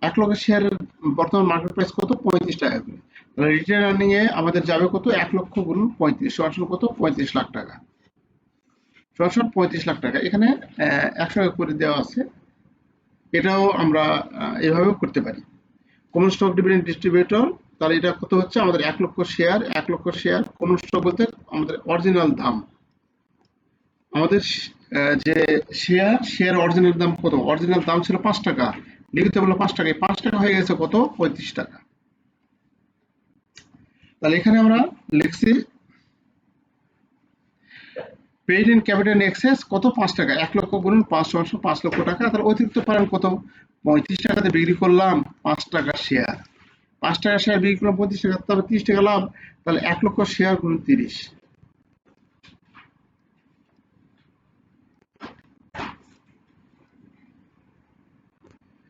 1 লক্ষ শেয়ারের বর্তমান মার্কেট প্রাইস কত, 35 টাকা করে। তাহলে রিটেন আর্নিং এ আমাদের যাবে কত, 1 লক্ষ গুণ 35 সমান কত, 35 লাখ টাকা, সমান 35 লাখ টাকা। এখানে 100 করে দেওয়া আছে, এটাও আমরা এভাবেও করতে পারি। কমন স্টক ডিভিডেন্ড ডিস্ট্রিবিউটর, তাহলে এটা কত হচ্ছে আমাদের 1 লক্ষ শেয়ার, 1 লক্ষ শেয়ার কমন স্টক বলতে আমাদের অরিজিনাল দাম, আমাদের যে শেয়ার অরিজিনাল দাম কত, অরিজিনাল দাম ছিল 5 টাকা, লিখিত বললো 5 টাকা, 5 টাকা হয়ে গেছে কত, 35 টাকা। তাহলে এখানে আমরা লিখছি পেইড ইন ক্যাপিটাল এক্সেস কত, 5 টাকা, 1 লক্ষ গুণন 5 সমান 5 লক্ষ টাকা। তাহলে অতিরিক্ত পারেন কত, 35 টাকাতে বিক্রি করলাম 5 টাকা শেয়ার, 5 টাকা শেয়ার বিক্রি করলাম 35 টাকা, তবে 30 টাকা লাভ। তাহলে 1 লক্ষ শেয়ার গুণ 30,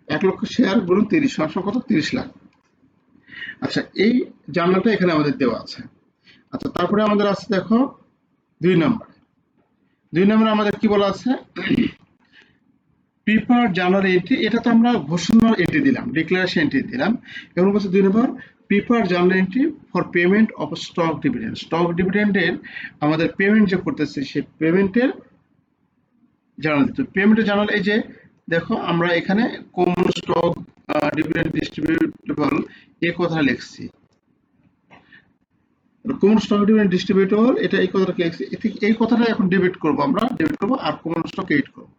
1 লক্ষ শেয়ার গুণ 30 সমান কত, 30 লাখ। আচ্ছা, এই জার্নালটা এখানে আমাদের দেওয়া আছে। আচ্ছা, তারপরে আমাদের আছে দেখো 2 নম্বরে আমাদের কি বলা আছে, প্রিপেয়ার জার্নাল এন্ট্রি। এটা তো আমরা ঘোষণার এন্ট্রি দিলাম, ডিক্লারেশন এন্ট্রি দিলাম। এখন বলছে 2 নম্বর, prepare journal entry for payment of stock dividend. Stock ডিভিডেন্ডের আমাদের পেমেন্ট যে করতেছে সেই পেমেন্টের জার্নাল দিতে। পেমেন্টের জার্নাল এই যে দেখো, আমরা এখানে কমন স্টক ডিভিডেন্ড ডিস্ট্রিবিউটেবল এই কথা লিখছি, কমন স্টক ডিভিডেন্ড ডিস্ট্রিবিউটেবল, এটা এই কথাটা লিখছি। এই কথাটা এখন ডেবিট করব, আমরা ডেবিট করব আর কমন স্টক ক্রেডিট করব।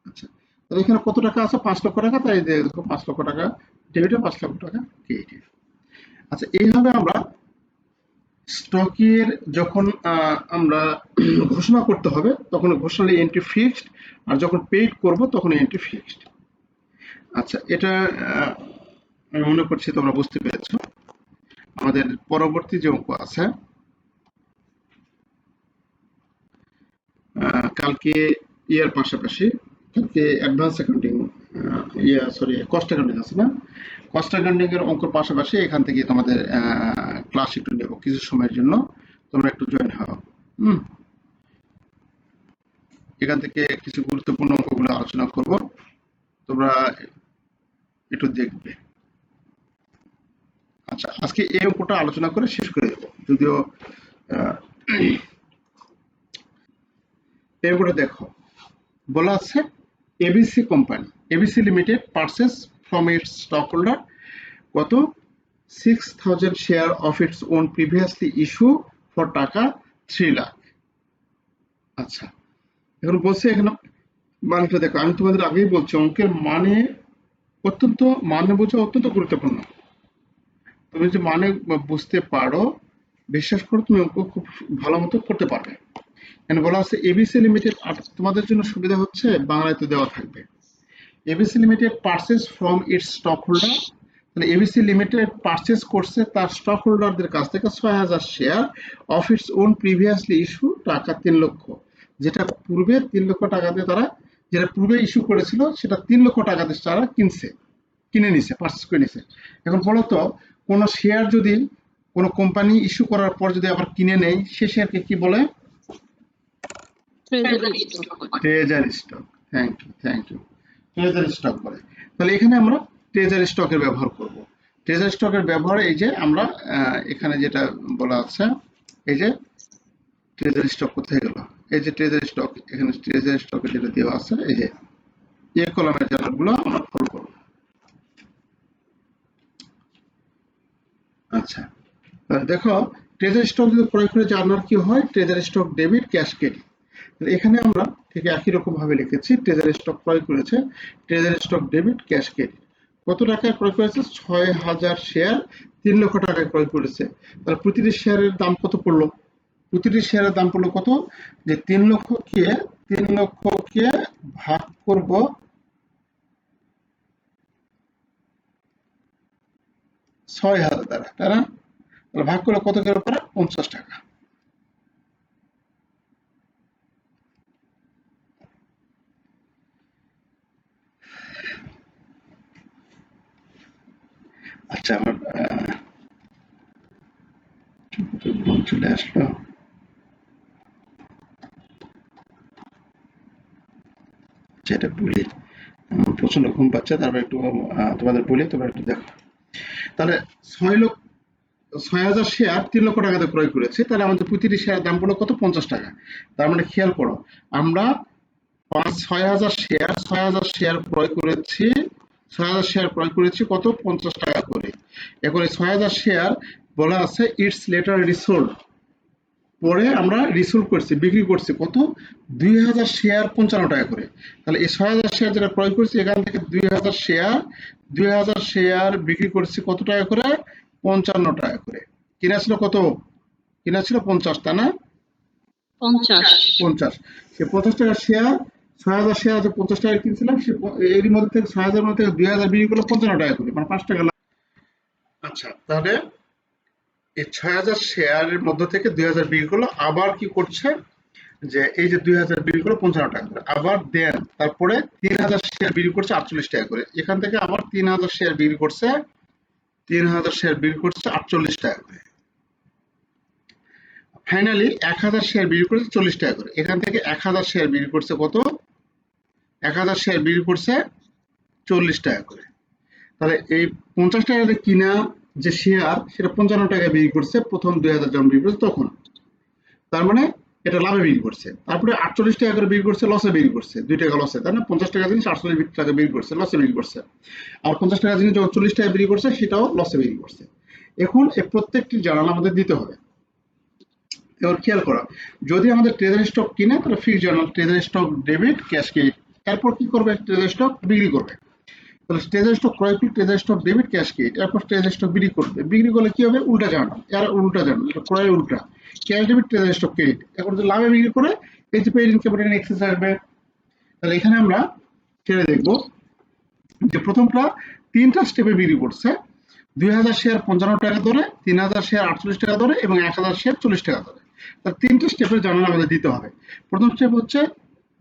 আচ্ছা, তাহলে এখানে কত টাকা আছে, 5 লক্ষ টাকা, তাই দেখো 5 লক্ষ টাকা ডেবিটে, 5 লক্ষ টাকা ক্রেডিটে। আচ্ছা, এইভাবে আমরা স্টকের যখন আমরা ঘোষণা করতে হবে তখন ঘোষণার এন্ট্রি ফিক্সড, আর যখন পেইড করব তখন এন্ট্রি ফিক্সড। আচ্ছা, এটা আমি মনে করছি তোমরা বুঝতে পেরেছো। আমাদের পরবর্তী যে অঙ্ক আছে, কালকে ইয়ার পাশাপাশি কালকে অ্যাডভান্স অ্যাকাউন্টিং, কস্ট অ্যাকাউন্টিং আছে না, কস্ট অ্যাকাউন্টিং এর অঙ্কের পাশাপাশি এখান থেকে তোমাদের ক্লাস একটু নেব কিছু সময়ের জন্য, তোমরা একটু জয়েন হও। এখান থেকে কিছু গুরুত্বপূর্ণ অঙ্কগুলো আলোচনা করব, তোমরা একটু দেখবে। আচ্ছা, আজকে এই অঙ্কটা আলোচনা করে শেষ করে দেবো, যদিও এরপরে দেখো বলা আছে ABC company, ABC limited purchase from its stock holder কত 6,000 share of its own previously issue for টাকা 3 লাখ। আচ্ছা, এখন বলছে এখানে মানেটা দেখো, আমি তোমাদের আগেই বলছি অঙ্কের মানে অত্যন্ত, মানে বোঝা অত্যন্ত গুরুত্বপূর্ণ। তুমি যে মানে বুঝতে পারো, বিশ্বাস করো তুমি অঙ্ক খুব ভালো মতো করতে পারবে। এখানে বলা আছে এবিসি লিমিটেড, তোমাদের জন্য সুবিধা হচ্ছে বাংলায় তো দেওয়া থাকবে। ABC limited purchase from its stock holder, তাহলে এবিসি লিমিটেড পারচেজ করছে তার স্টক হোল্ডারদের কাছ থেকে 6,000 share of its own previously issue টাকা 3 লক্ষ, যেটা পূর্বে 3 লক্ষ টাকা দিয়ে তারা, যেটা পূর্বে ইস্যু করেছিল সেটা 3 লক্ষ টাকা দিয়ে তারা কিনে নিছে, পারচেজ করে নিছে। এখন বলো তো, কোনো শেয়ার যদি কোনো কোম্পানি ইস্যু করার পর যদি আবার কিনে নেয়, সে শেয়ারকে কি বলে? Treasury stock. Treasury stock. Thank you, treasury stock বলে। তাহলে এখানে আমরা ট্রেজারি স্টকের ব্যবহার করব। ট্রেজারি স্টকের ব্যবহার এই যে আমরা এখানে যেটা বলা আছে, এই যে ট্রেজারি স্টক কোথায় গেল, এই যে ট্রেজারি স্টক, এখানে ট্রেজারি স্টকে যেটা দেওয়া আছে, এই যে এ কলামের জায়গাগুলো আমরা ফলো করব। আচ্ছা, তাহলে দেখো ট্রেজারি স্টক যদি প্রয়োগ করে জানার কি হয়, treasury stock debit, cash credit. এখানে আমরা ঠিক একই রকম ভাবে লিখেছি, ট্রেজারি স্টক ক্রয় করেছে, treasury stock debit, cash credit. কত টাকায় ক্রয় করেছে? 6,000 শেয়ার 3 লক্ষ টাকায় ক্রয় করেছে। তাহলে প্রতিটি শেয়ারের দাম কত পড়লো? প্রতিটি শেয়ারের দাম পড়লো কত? যে 3 লক্ষকে ভাগ করব 6,000 দ্বারা, তাই না? তাহলে ভাগ করলে কত করে পড়ে? 50 টাকা। আচ্ছা, আমার চলে আসলো, যেটা বলি, প্রচন্ড ঘুম পাচ্ছে, তারপর একটু তোমাদের বলি, তোমরা একটু দেখো। তাহলে 6,000 শেয়ার 3 লক্ষ টাকাতে ক্রয় করেছে, তাহলে আমাদের প্রতিটি শেয়ার দাম পড়লো কত? 50 টাকা। তার মানে খেয়াল করো, আমরা 6,000 শেয়ার ক্রয় করেছি, 6,000 শেয়ার ক্রয় করেছি কত? 50 টাকা করে। এখন এই 6,000 শেয়ার বলা আছে ইটস লেটার রিসোল্ড, পরে আমরা রিসোল্ড করছি, বিক্রি করছি কত? 2,000 শেয়ার 55 টাকা করে। তাহলে এই 6,000 শেয়ার যেটা ক্রয় করছি, এখান থেকে 2,000 শেয়ার বিক্রি করছি কত টাকা করে? 55 টাকা করে। কিনা ছিল কত? কিনা ছিল 50, তাই না? 50। সে 50 টাকা শেয়ার, 6,000 শেয়ার আছে 50 টাকা কিনছিলাম, সে এর মধ্যে থেকে 6,000 মধ্যে থেকে 2,000 বিক্রি করলো 55 টাকা করে, মানে 5 টাকা লাভ। আচ্ছা, তাহলে এই 6,000 শেয়ারের মধ্যে থেকে 2,000 বিক্রি করলো, আবার কি করছে যে এই যে 2,000 বিক্রি করলো 55 টাকা করে, আবার দেন তারপরে 3,000 শেয়ার বিক্রি করছে 48 টাকা করে। এখান থেকে আবার 3,000 শেয়ার বিক্রি করছে 48 টাকা করে। ফাইনালি 1,000 শেয়ার বিক্রি করছে 40 টাকা করে। এখান থেকে 1,000 শেয়ার বিক্রি করছে কত? 1,000 শেয়ার বিক্রি করছে 40 টাকা করে। তাহলে এই 50 টাকা দিয়ে কিনা যে শেয়ার, সেটা 55 টাকায় বিক্রি করছে প্রথম 2,000 যখন বিক্রি করছে তখন। তার মানে এটা লাভে বিক্রি করছে। তারপরে 48 টাকা করে বিক্রি করছে, লসে বিক্রি করছে, 2 টাকা লসে, তাই না? 50 টাকা জিনিস 48 টাকা বিক্রি করছে, লসে বিক্রি করছে। আর 50 টাকা জিনিস যখন 40 টাকা বিক্রি করছে, সেটাও লসে বিক্রি করছে। এখন এই প্রত্যেকটি জার্নাল আমাদের দিতে হবে। এবার খেয়াল করো, যদি আমাদের ট্রেজারি স্টক কিনে, তাহলে fixed journal treasury stock debit, cash credit. এরপর কি করবে? ট্রেজারি স্টক বিক্রি করবে। তাহলে ট্রেজারি স্টক ক্রয় করলে treasury stock debit, cash credit. এরপর ট্রেজারি স্টক বিক্রি করবে। বিক্রি করলে কি হবে? উল্টা জার্নাল, এর উল্টা জার্নাল, এটা ক্রয়ের উল্টা, cash debit, treasury stock credit. এখন যদি লাভে বিক্রি করে, এই যে পেইড ইন ক্যাপিটাল এক্সেস আসবে। তাহলে এখানে আমরা ছেড়ে দেখবো যে প্রথমটা 3টা স্টেপে বিক্রি করছে, 2,000 শেয়ার 55 টাকা ধরে, 3,000 শেয়ার 48 টাকা ধরে এবং 1,000 শেয়ার 40 টাকা ধরে। তার 3টে স্টেপের জার্নাল আমাদের দিতে হবে। প্রথম স্টেপ হচ্ছে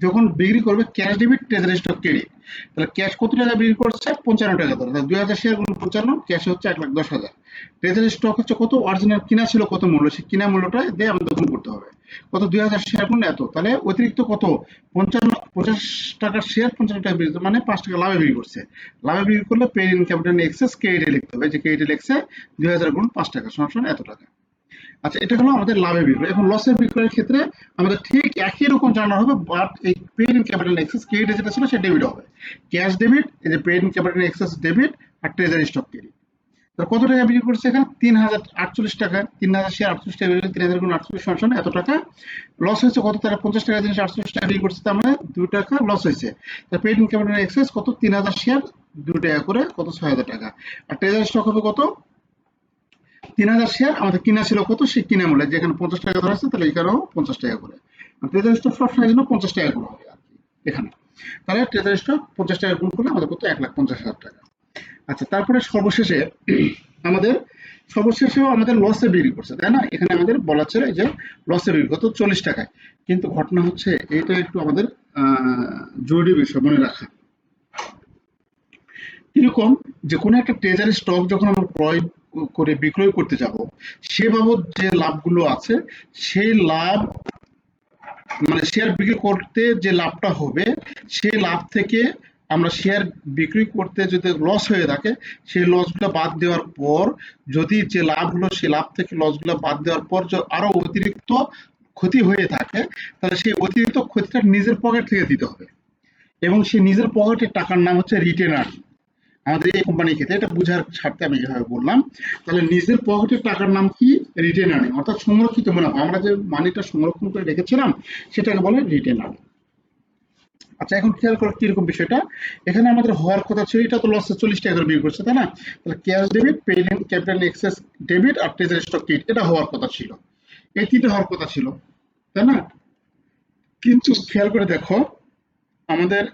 যখন বিক্রি করবে cash debit, treasury stock credit. তাহলে ক্যাশ কত টাকা বিক্রি করছে? 55 টাকা ধরে। তাহলে 2,000 শেয়ার গুণ 55, ক্যাশে হচ্ছে 1,10,000। ট্রেজারি স্টক হচ্ছে কত? অরিজিনাল কিনা ছিল কত মূল্য, সেই কিনা মূল্যটা দিয়ে আমাদের গুণ করতে হবে। কত? 2,000 শেয়ার গুণ এত, তাহলে অতিরিক্ত কত? 50 টাকার শেয়ার 55 টাকা বিক্রি, মানে 5 টাকা লাভে বিক্রি করছে। লাভে বিক্রি করলে পেইড ইন ক্যাপিটাল এক্সেস ক্রেডিটে লিখতে হবে, যে ক্রেডিটে লিখছে 2,000 গুণ 5 টাকা সমান এত টাকা। আচ্ছা, এটা হলো আমাদের লাভের বিক্রয়। এখন লসের বিক্রয়ের ক্ষেত্রে আমাদের ঠিক একই রকম জানা হবে, বাট এই paid in capital excess credit যেটা ছিল সেটা ডেবিট হবে। ক্যাশ ডেবিট, এই যে paid in capital excess debit, আর ট্রেজারি স্টক ক্রেডিট। তো কত টাকা বিক্রি করছে এখানে? 3048 টাকা। 3000 শেয়ার 48 টাকা বিক্রি, 3000 গুণ 48 সমান এত টাকা। লস হয়েছে কত? তারা 50 টাকা জিনিস 48 টাকা বিক্রি করছে, তার মানে 2 টাকা লস হয়েছে। পেইড ইন ক্যাপিটাল এক্সেস কত? 3000 শেয়ার 2 টাকা করে, কত? 6000 টাকা। আর ট্রেজারি স্টক হবে কত? 3000 শেয়ার আমাদের কিনা ছিল কত? সেই কিনা মূল্য, যেখানে 50 টাকা ধরা আছে, তাহলে এখানেও 50 টাকা করে। ট্রেজারি স্টক সবসময় জন্য 50 টাকা করে হবে আর কি এখানে। তাহলে ট্রেজারি স্টক 50 টাকা গুণ করলে আমাদের কত? 1,50,000 টাকা। আচ্ছা, তারপরে সর্বশেষে আমাদের সর্বশেষেও আমাদের লসে বিক্রি করছে, তাই না? এখানে আমাদের বলা ছিল যে লসে বিক্রি কত? 40 টাকায়। কিন্তু ঘটনা হচ্ছে, এটা একটু আমাদের জরুরি বিষয় মনে রাখা। এরকম যে কোনো একটা ট্রেজারি স্টক যখন আমরা ক্রয় করে বিক্রয় করতে যাব, সে বাবদ যে লাভগুলো আছে, সেই লাভ মানে শেয়ার বিক্রি করতে যে লাভটা হবে, সেই লাভ থেকে আমরা শেয়ার বিক্রি করতে যদি লস হয়ে থাকে, সেই লসগুলো বাদ দেওয়ার পর, যদি যে লাভ হলো সেই লাভ থেকে লসগুলো বাদ দেওয়ার পর আরো অতিরিক্ত ক্ষতি হয়ে থাকে, তাহলে সেই অতিরিক্ত ক্ষতিটা নিজের পকেট থেকে দিতে হবে। এবং সেই নিজের পকেটের টাকার নাম হচ্ছে রিটেনার। আমাদের এই কোম্পানির ক্ষেত্রে এটা বুঝার স্বার্থে আমি যেভাবে বললাম, তাহলে নিজের পকেটের টাকার নাম কি? রিটেন আর্নিং, অর্থাৎ সংরক্ষিত মুনাফা। আমরা যে মানিটা সংরক্ষণ করে রেখেছিলাম সেটাকে বলে রিটেন আর্নিং। আচ্ছা, এখন খেয়াল করো কিরকম বিষয়টা। এখানে আমাদের হওয়ার কথা ছিল, এটা তো লসে 40 টাকা করে বিক্রি করছে, তাই না? তাহলে cash debit, paid in capital excess debit, আর ট্রেজারি স্টক ক্রেডিট, এটা হওয়ার কথা ছিল। এই তিনটা হওয়ার কথা ছিল, তাই না? কিন্তু খেয়াল করে দেখো, আমাদের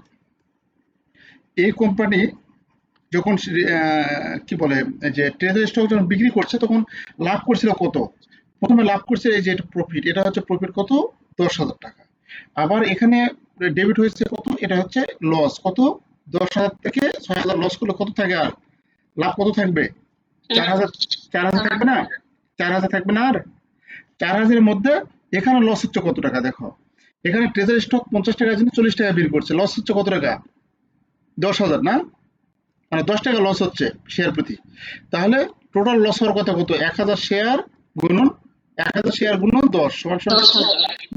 এই কোম্পানি যখন কি বলে, যে ট্রেজারি স্টক যখন বিক্রি করছে, তখন লাভ করছিল কত? প্রথমে লাভ করছে এই যে প্রফিট, এটা হচ্ছে প্রফিট কত? 10,000 টাকা। আবার এখানে ডেবিট হয়েছে কত? এটা হচ্ছে লস কত? 10,000 থেকে 6,000 লস করলে কত থাকে আর? লাভ কত থাকবে? 4,000। 4,000 থাকবে না? 4,000 থাকবে না আর? 4,000 এর মধ্যে এখানে লস হচ্ছে কত টাকা দেখো। এখানে ট্রেজারি স্টক 50 টাকার জন্য 40 টাকা বিক্রি করছে, লস হচ্ছে কত টাকা? 10,000 না? মানে 10 টাকা লস হচ্ছে শেয়ার প্রতি। তাহলে টোটাল লস হওয়ার কথা কত? 1,000 শেয়ার গুণন 1,000 শেয়ার গুণন 10 সমান সমান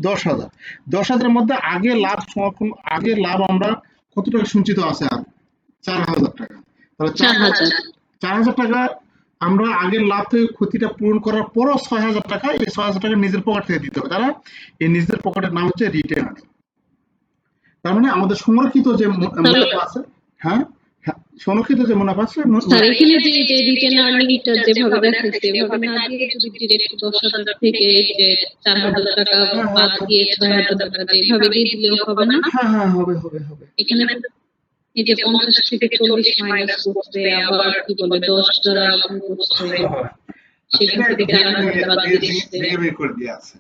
10,000। 10,000 এর মধ্যে আগে লাভ সংরক্ষণ, আগে লাভ আমরা কত টাকা সঞ্চিত আছে আর? 4,000 টাকা। তাহলে 4,000। 4,000 টাকা আমরা আগের লাভ থেকে ক্ষতিটা পূরণ করার পরও 6,000 টাকা, এই 6,000 টাকা নিজের পকেট থেকে দিতে হবে। তারা এই নিজের পকেটের নাম হচ্ছে রিটেন আর্নিং। তার মানে আমাদের সংরক্ষিত যে মুনাফা আছে, হ্যাঁ হ্যাঁ, সংরক্ষিত যে মুনাফা আছে, স্যার এখানে যে রিটেন আর্নিংটা যেভাবে দেখাইছে এভাবে না দিয়ে যদি ডিরেক্ট 10,000 থেকে যে 4,000 টাকা বাদ দিয়ে 6,000 টাকা দিয়ে এভাবে দিয়ে দিলেও হবে না? হ্যাঁ হ্যাঁ, হবে হবে হবে। এখানে এই যে 50 থেকে 40 মাইনাস করছে, আবার কি বলে 10 দ্বারা গুণ করছে, সেখান থেকে 4,000 বাদ দিয়ে দিচ্ছে। করে দিয়ে আছে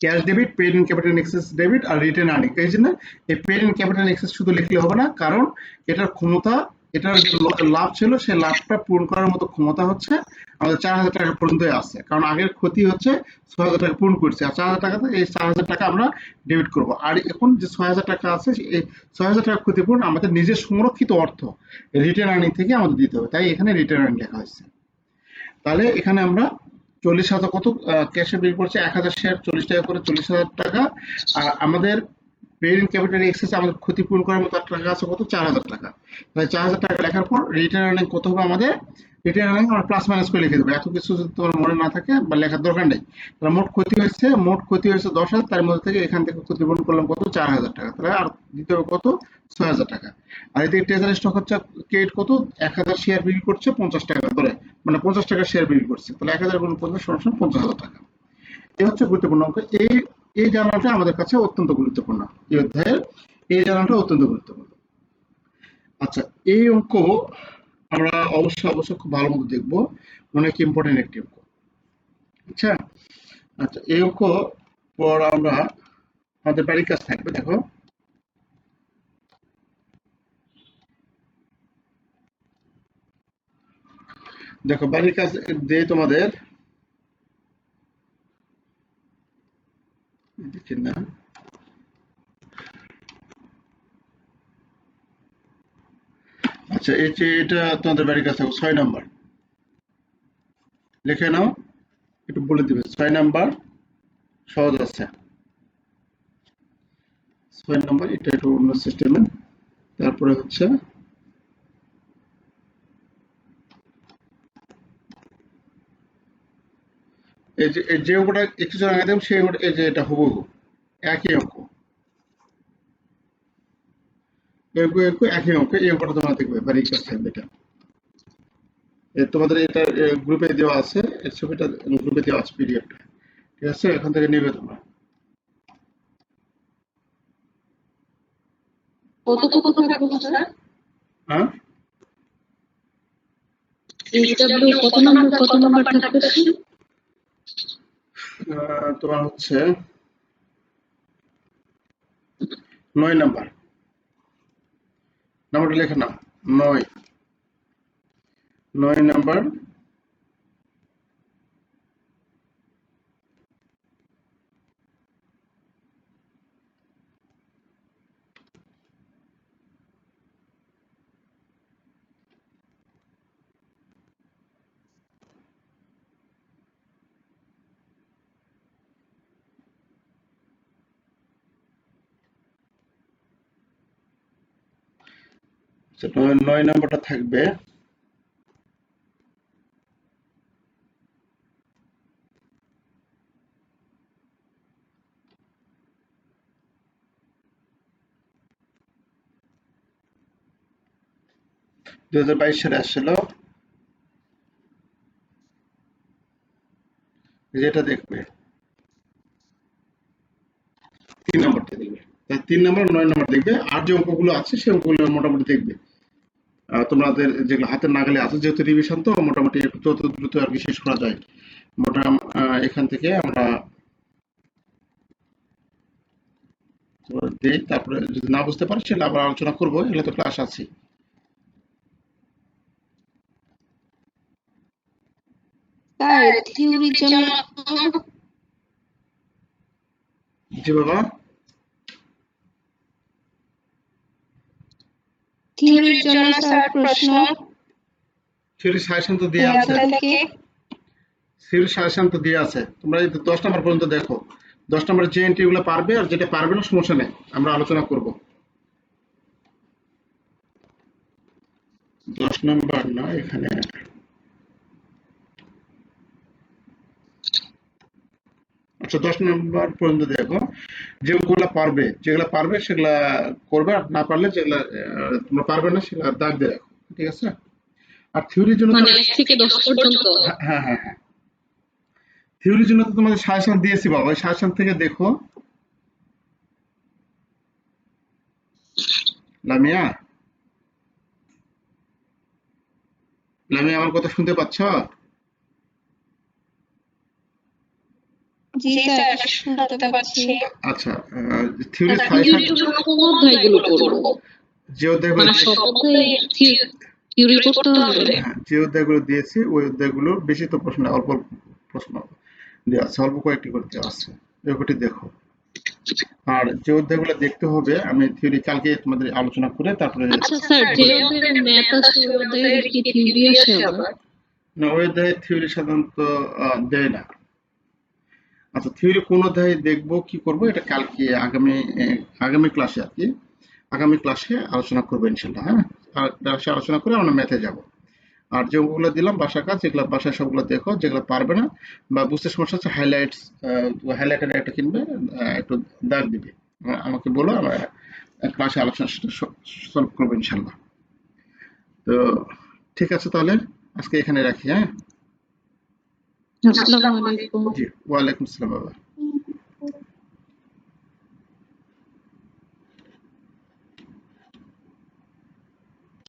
cash debit, paid in capital excess debit, আর রিটেন আর্নিং। এই জন্য এই পেইড ইন ক্যাপিটাল এক্সেস শুধু লিখলে হবে না, কারণ এটার ক্ষমতা, এটার যে লাভ ছিল সেই লাভটা পূরণ করার মতো ক্ষমতা হচ্ছে আমাদের 4,000 টাকা পর্যন্ত আছে। কারণ আগের ক্ষতি হচ্ছে 6,000 টাকা পূরণ করছে, আর 4,000 টাকাতে এই 4,000 টাকা আমরা ডেবিট করব। আর এখন যে 6,000 টাকা আছে, এই 6,000 টাকা ক্ষতিপূরণ আমাদের নিজের সংরক্ষিত অর্থ রিটেন আর্নিং থেকে আমাদের দিতে হবে, তাই এখানে রিটেন আর্নিং লেখা হয়েছে। তাহলে এখানে আমরা 40,000 কত ক্যাশে বিল করছে? 1,000 শেয়ার 40 টাকা করে, 40,000 টাকা। আর আমাদের পেইড ইন ক্যাপিটাল এক্সেস আমাদের ক্ষতিপূরণ করার মতো টাকা আছে কত? 4,000 টাকা। তাহলে 4,000 টাকা লেখার পর রিটার্ন আর্নিং কত হবে আমাদের? রিটার্ন আর্নিং আমরা প্লাস মাইনাস করে লিখে দেবো, এত কিছু যদি তোমার মনে না থাকে বা লেখার দরকার নেই। তাহলে মোট ক্ষতি হয়েছে 10,000, তার মধ্যে থেকে এখান থেকে ক্ষতিপূরণ করলাম কত? 4,000 টাকা। তাহলে আর দিতে হবে কত? 6,000 টাকা। আর এদিকে ট্রেজারি স্টক হচ্ছে ক্রেডিট কত? 1,000 শেয়ার বিক্রি করছে 50 টাকা ধরে, মানে 50 টাকা শেয়ার বিক্রি করছে, তাহলে 1,000 গুণ 50 সমান 50,000 টাকা। এই হচ্ছে গুরুত্বপূর্ণ অঙ্ক। এই জার্নালটা আমাদের কাছে অত্যন্ত গুরুত্বপূর্ণ, এই অধ্যায়ের এই জার্নালটা অত্যন্ত গুরুত্বপূর্ণ। আচ্ছা, এই অঙ্ক আমরা অবশ্যই খুব ভালো মতো দেখবো, অনেক ইম্পর্টেন্ট একটি অঙ্ক। আচ্ছা আচ্ছা, এই অঙ্ক পর আমরা আমাদের বাড়ির কাজ থাকবে, দেখো দেখো বাড়ির কাজ দিয়ে তোমাদের দেখছেন না? আচ্ছা, এই যে এটা তোমাদের বাড়ির কাজ থাকবে 6 নম্বর, লিখে নাও। বলে দিবে। 6 নাম্বার সহজ আছে, 6 নাম্বার এটা একটু অন্য সিস্টেমে। তারপরে হচ্ছে এই যে অঙ্কটা একটু জন আগে দিলাম সেই অঙ্কটা, এই যে এটা হুবহু একই অঙ্ক, একই অঙ্ক, এই অঙ্কটা তোমরা দেখবে বাড়ি কাছে এটা তোমাদের এটা গ্রুপে দেওয়া আছে, এর ছবিটা গ্রুপে দেওয়া আছে পিডিএফটা, ঠিক আছে? এখান থেকে নেবে তোমরা। কতটুকু থাকবে স্যার? হ্যাঁ, এইচডব্লিউ কত নাম্বার থাকবে স্যার? তোমার হচ্ছে 9 নাম্বার, নাম্বারটা লেখে নাও, 9 নাম্বার। আচ্ছা, 9 নাম্বারটা থাকবে (2022) সালে আসছিল, যেটা দেখবে 3 নাম্বারটা দেখবে, তাই 3 নাম্বার 9 নাম্বার দেখবে। আর যে অঙ্কগুলো আছে সেই অঙ্কগুলো মোটামুটি দেখবে। তোমাদের যেগুলো হাতের নাগালে আছে, যেহেতু রিভিশন তো মোটামুটি একটু যত দ্রুত আর কি শেষ করা যায় এখান থেকে আমরা দিই। তারপরে যদি না বুঝতে পারি সেটা আবার আলোচনা করবো, এগুলো তো ক্লাস আছে। স্যার থিওরির জন্য জি বাবা, স্যার প্রশ্ন থিওরি সাজেশন তো দেওয়া আছে, থিওরি সাজেশন তো দেওয়া আছে। তোমরা এই 10 নাম্বার পর্যন্ত দেখো, 10 নাম্বার যে এন্ট্রি গুলো পারবে আর যেটা পারবে না সমস্যা নেই, আমরা আলোচনা করব। 10 নাম্বার না, এখানে আচ্ছা 10 নাম্বার পর্যন্ত দেখো, যেগুলো পারবে, যেগুলো পারবে সেগুলা করবে, আর না পারলে যেগুলা তোমরা পারবে না সেগুলা দাগ দিয়ে রাখো, ঠিক আছে? আর থিওরির জন্য মানে 1 থেকে 10 পর্যন্ত? হ্যাঁ হ্যাঁ হ্যাঁ, থিওরির জন্য তো তোমাদের সাজেশন দিয়েছি বাবা, ওই সাজেশন থেকে দেখো। লামিয়া, লামিয়া আমার কথা শুনতে পাচ্ছ? জি স্যার, শুনতে পাচ্ছি। আচ্ছা, থিওরি থিওরির সাজেশন জন্য কোন অধ্যায়গুলো করব? যে অধ্যায়গুলো, মানে সব অধ্যায় থিওরি করতে হবে? হ্যাঁ যে অধ্যায়গুলো দিয়েছি ওই অধ্যায়গুলো বেশি তো প্রশ্ন, অল্প অল্প প্রশ্ন দেওয়া আছে, অল্প কয়েকটি করে দেওয়া আছে, ওইগুটি দেখো। আর যে অধ্যায়গুলো দেখতে হবে আমি থিওরি কালকে তোমাদের আলোচনা করে তারপরে। আচ্ছা স্যার, যে অধ্যায়ে ম্যাথ আছে ওই অধ্যায়ে কি থিওরি আসে আবার? না, ওই অধ্যায়ে থিওরি সাধারণত দেয় না। আচ্ছা, থিওরি কোন অধ্যায়ে দেখবো কি করব এটা কালকে আগামী ক্লাসে আর কি, আগামী ক্লাসে আলোচনা করবো ইনশাল্লাহ। হ্যাঁ, আর ক্লাসে আলোচনা করে আমরা ম্যাথে যাব। আর যে অঙ্কগুলো দিলাম বাসা কাজ, যেগুলো বাসায় সবগুলো দেখো, যেগুলো পারবে না বা বুঝতে সমস্যা হচ্ছে হাইলাইটার একটা কিনবে, একটু দাগ দিবে, আমাকে বলো, আমরা ক্লাসে আলোচনা সলভ করবো ইনশাল্লাহ। তো ঠিক আছে, তাহলে আজকে এখানে রাখি। হ্যাঁ, আসসালামু আলাইকুম। জি, ওয়ালাইকুম আসসালাম বাবা।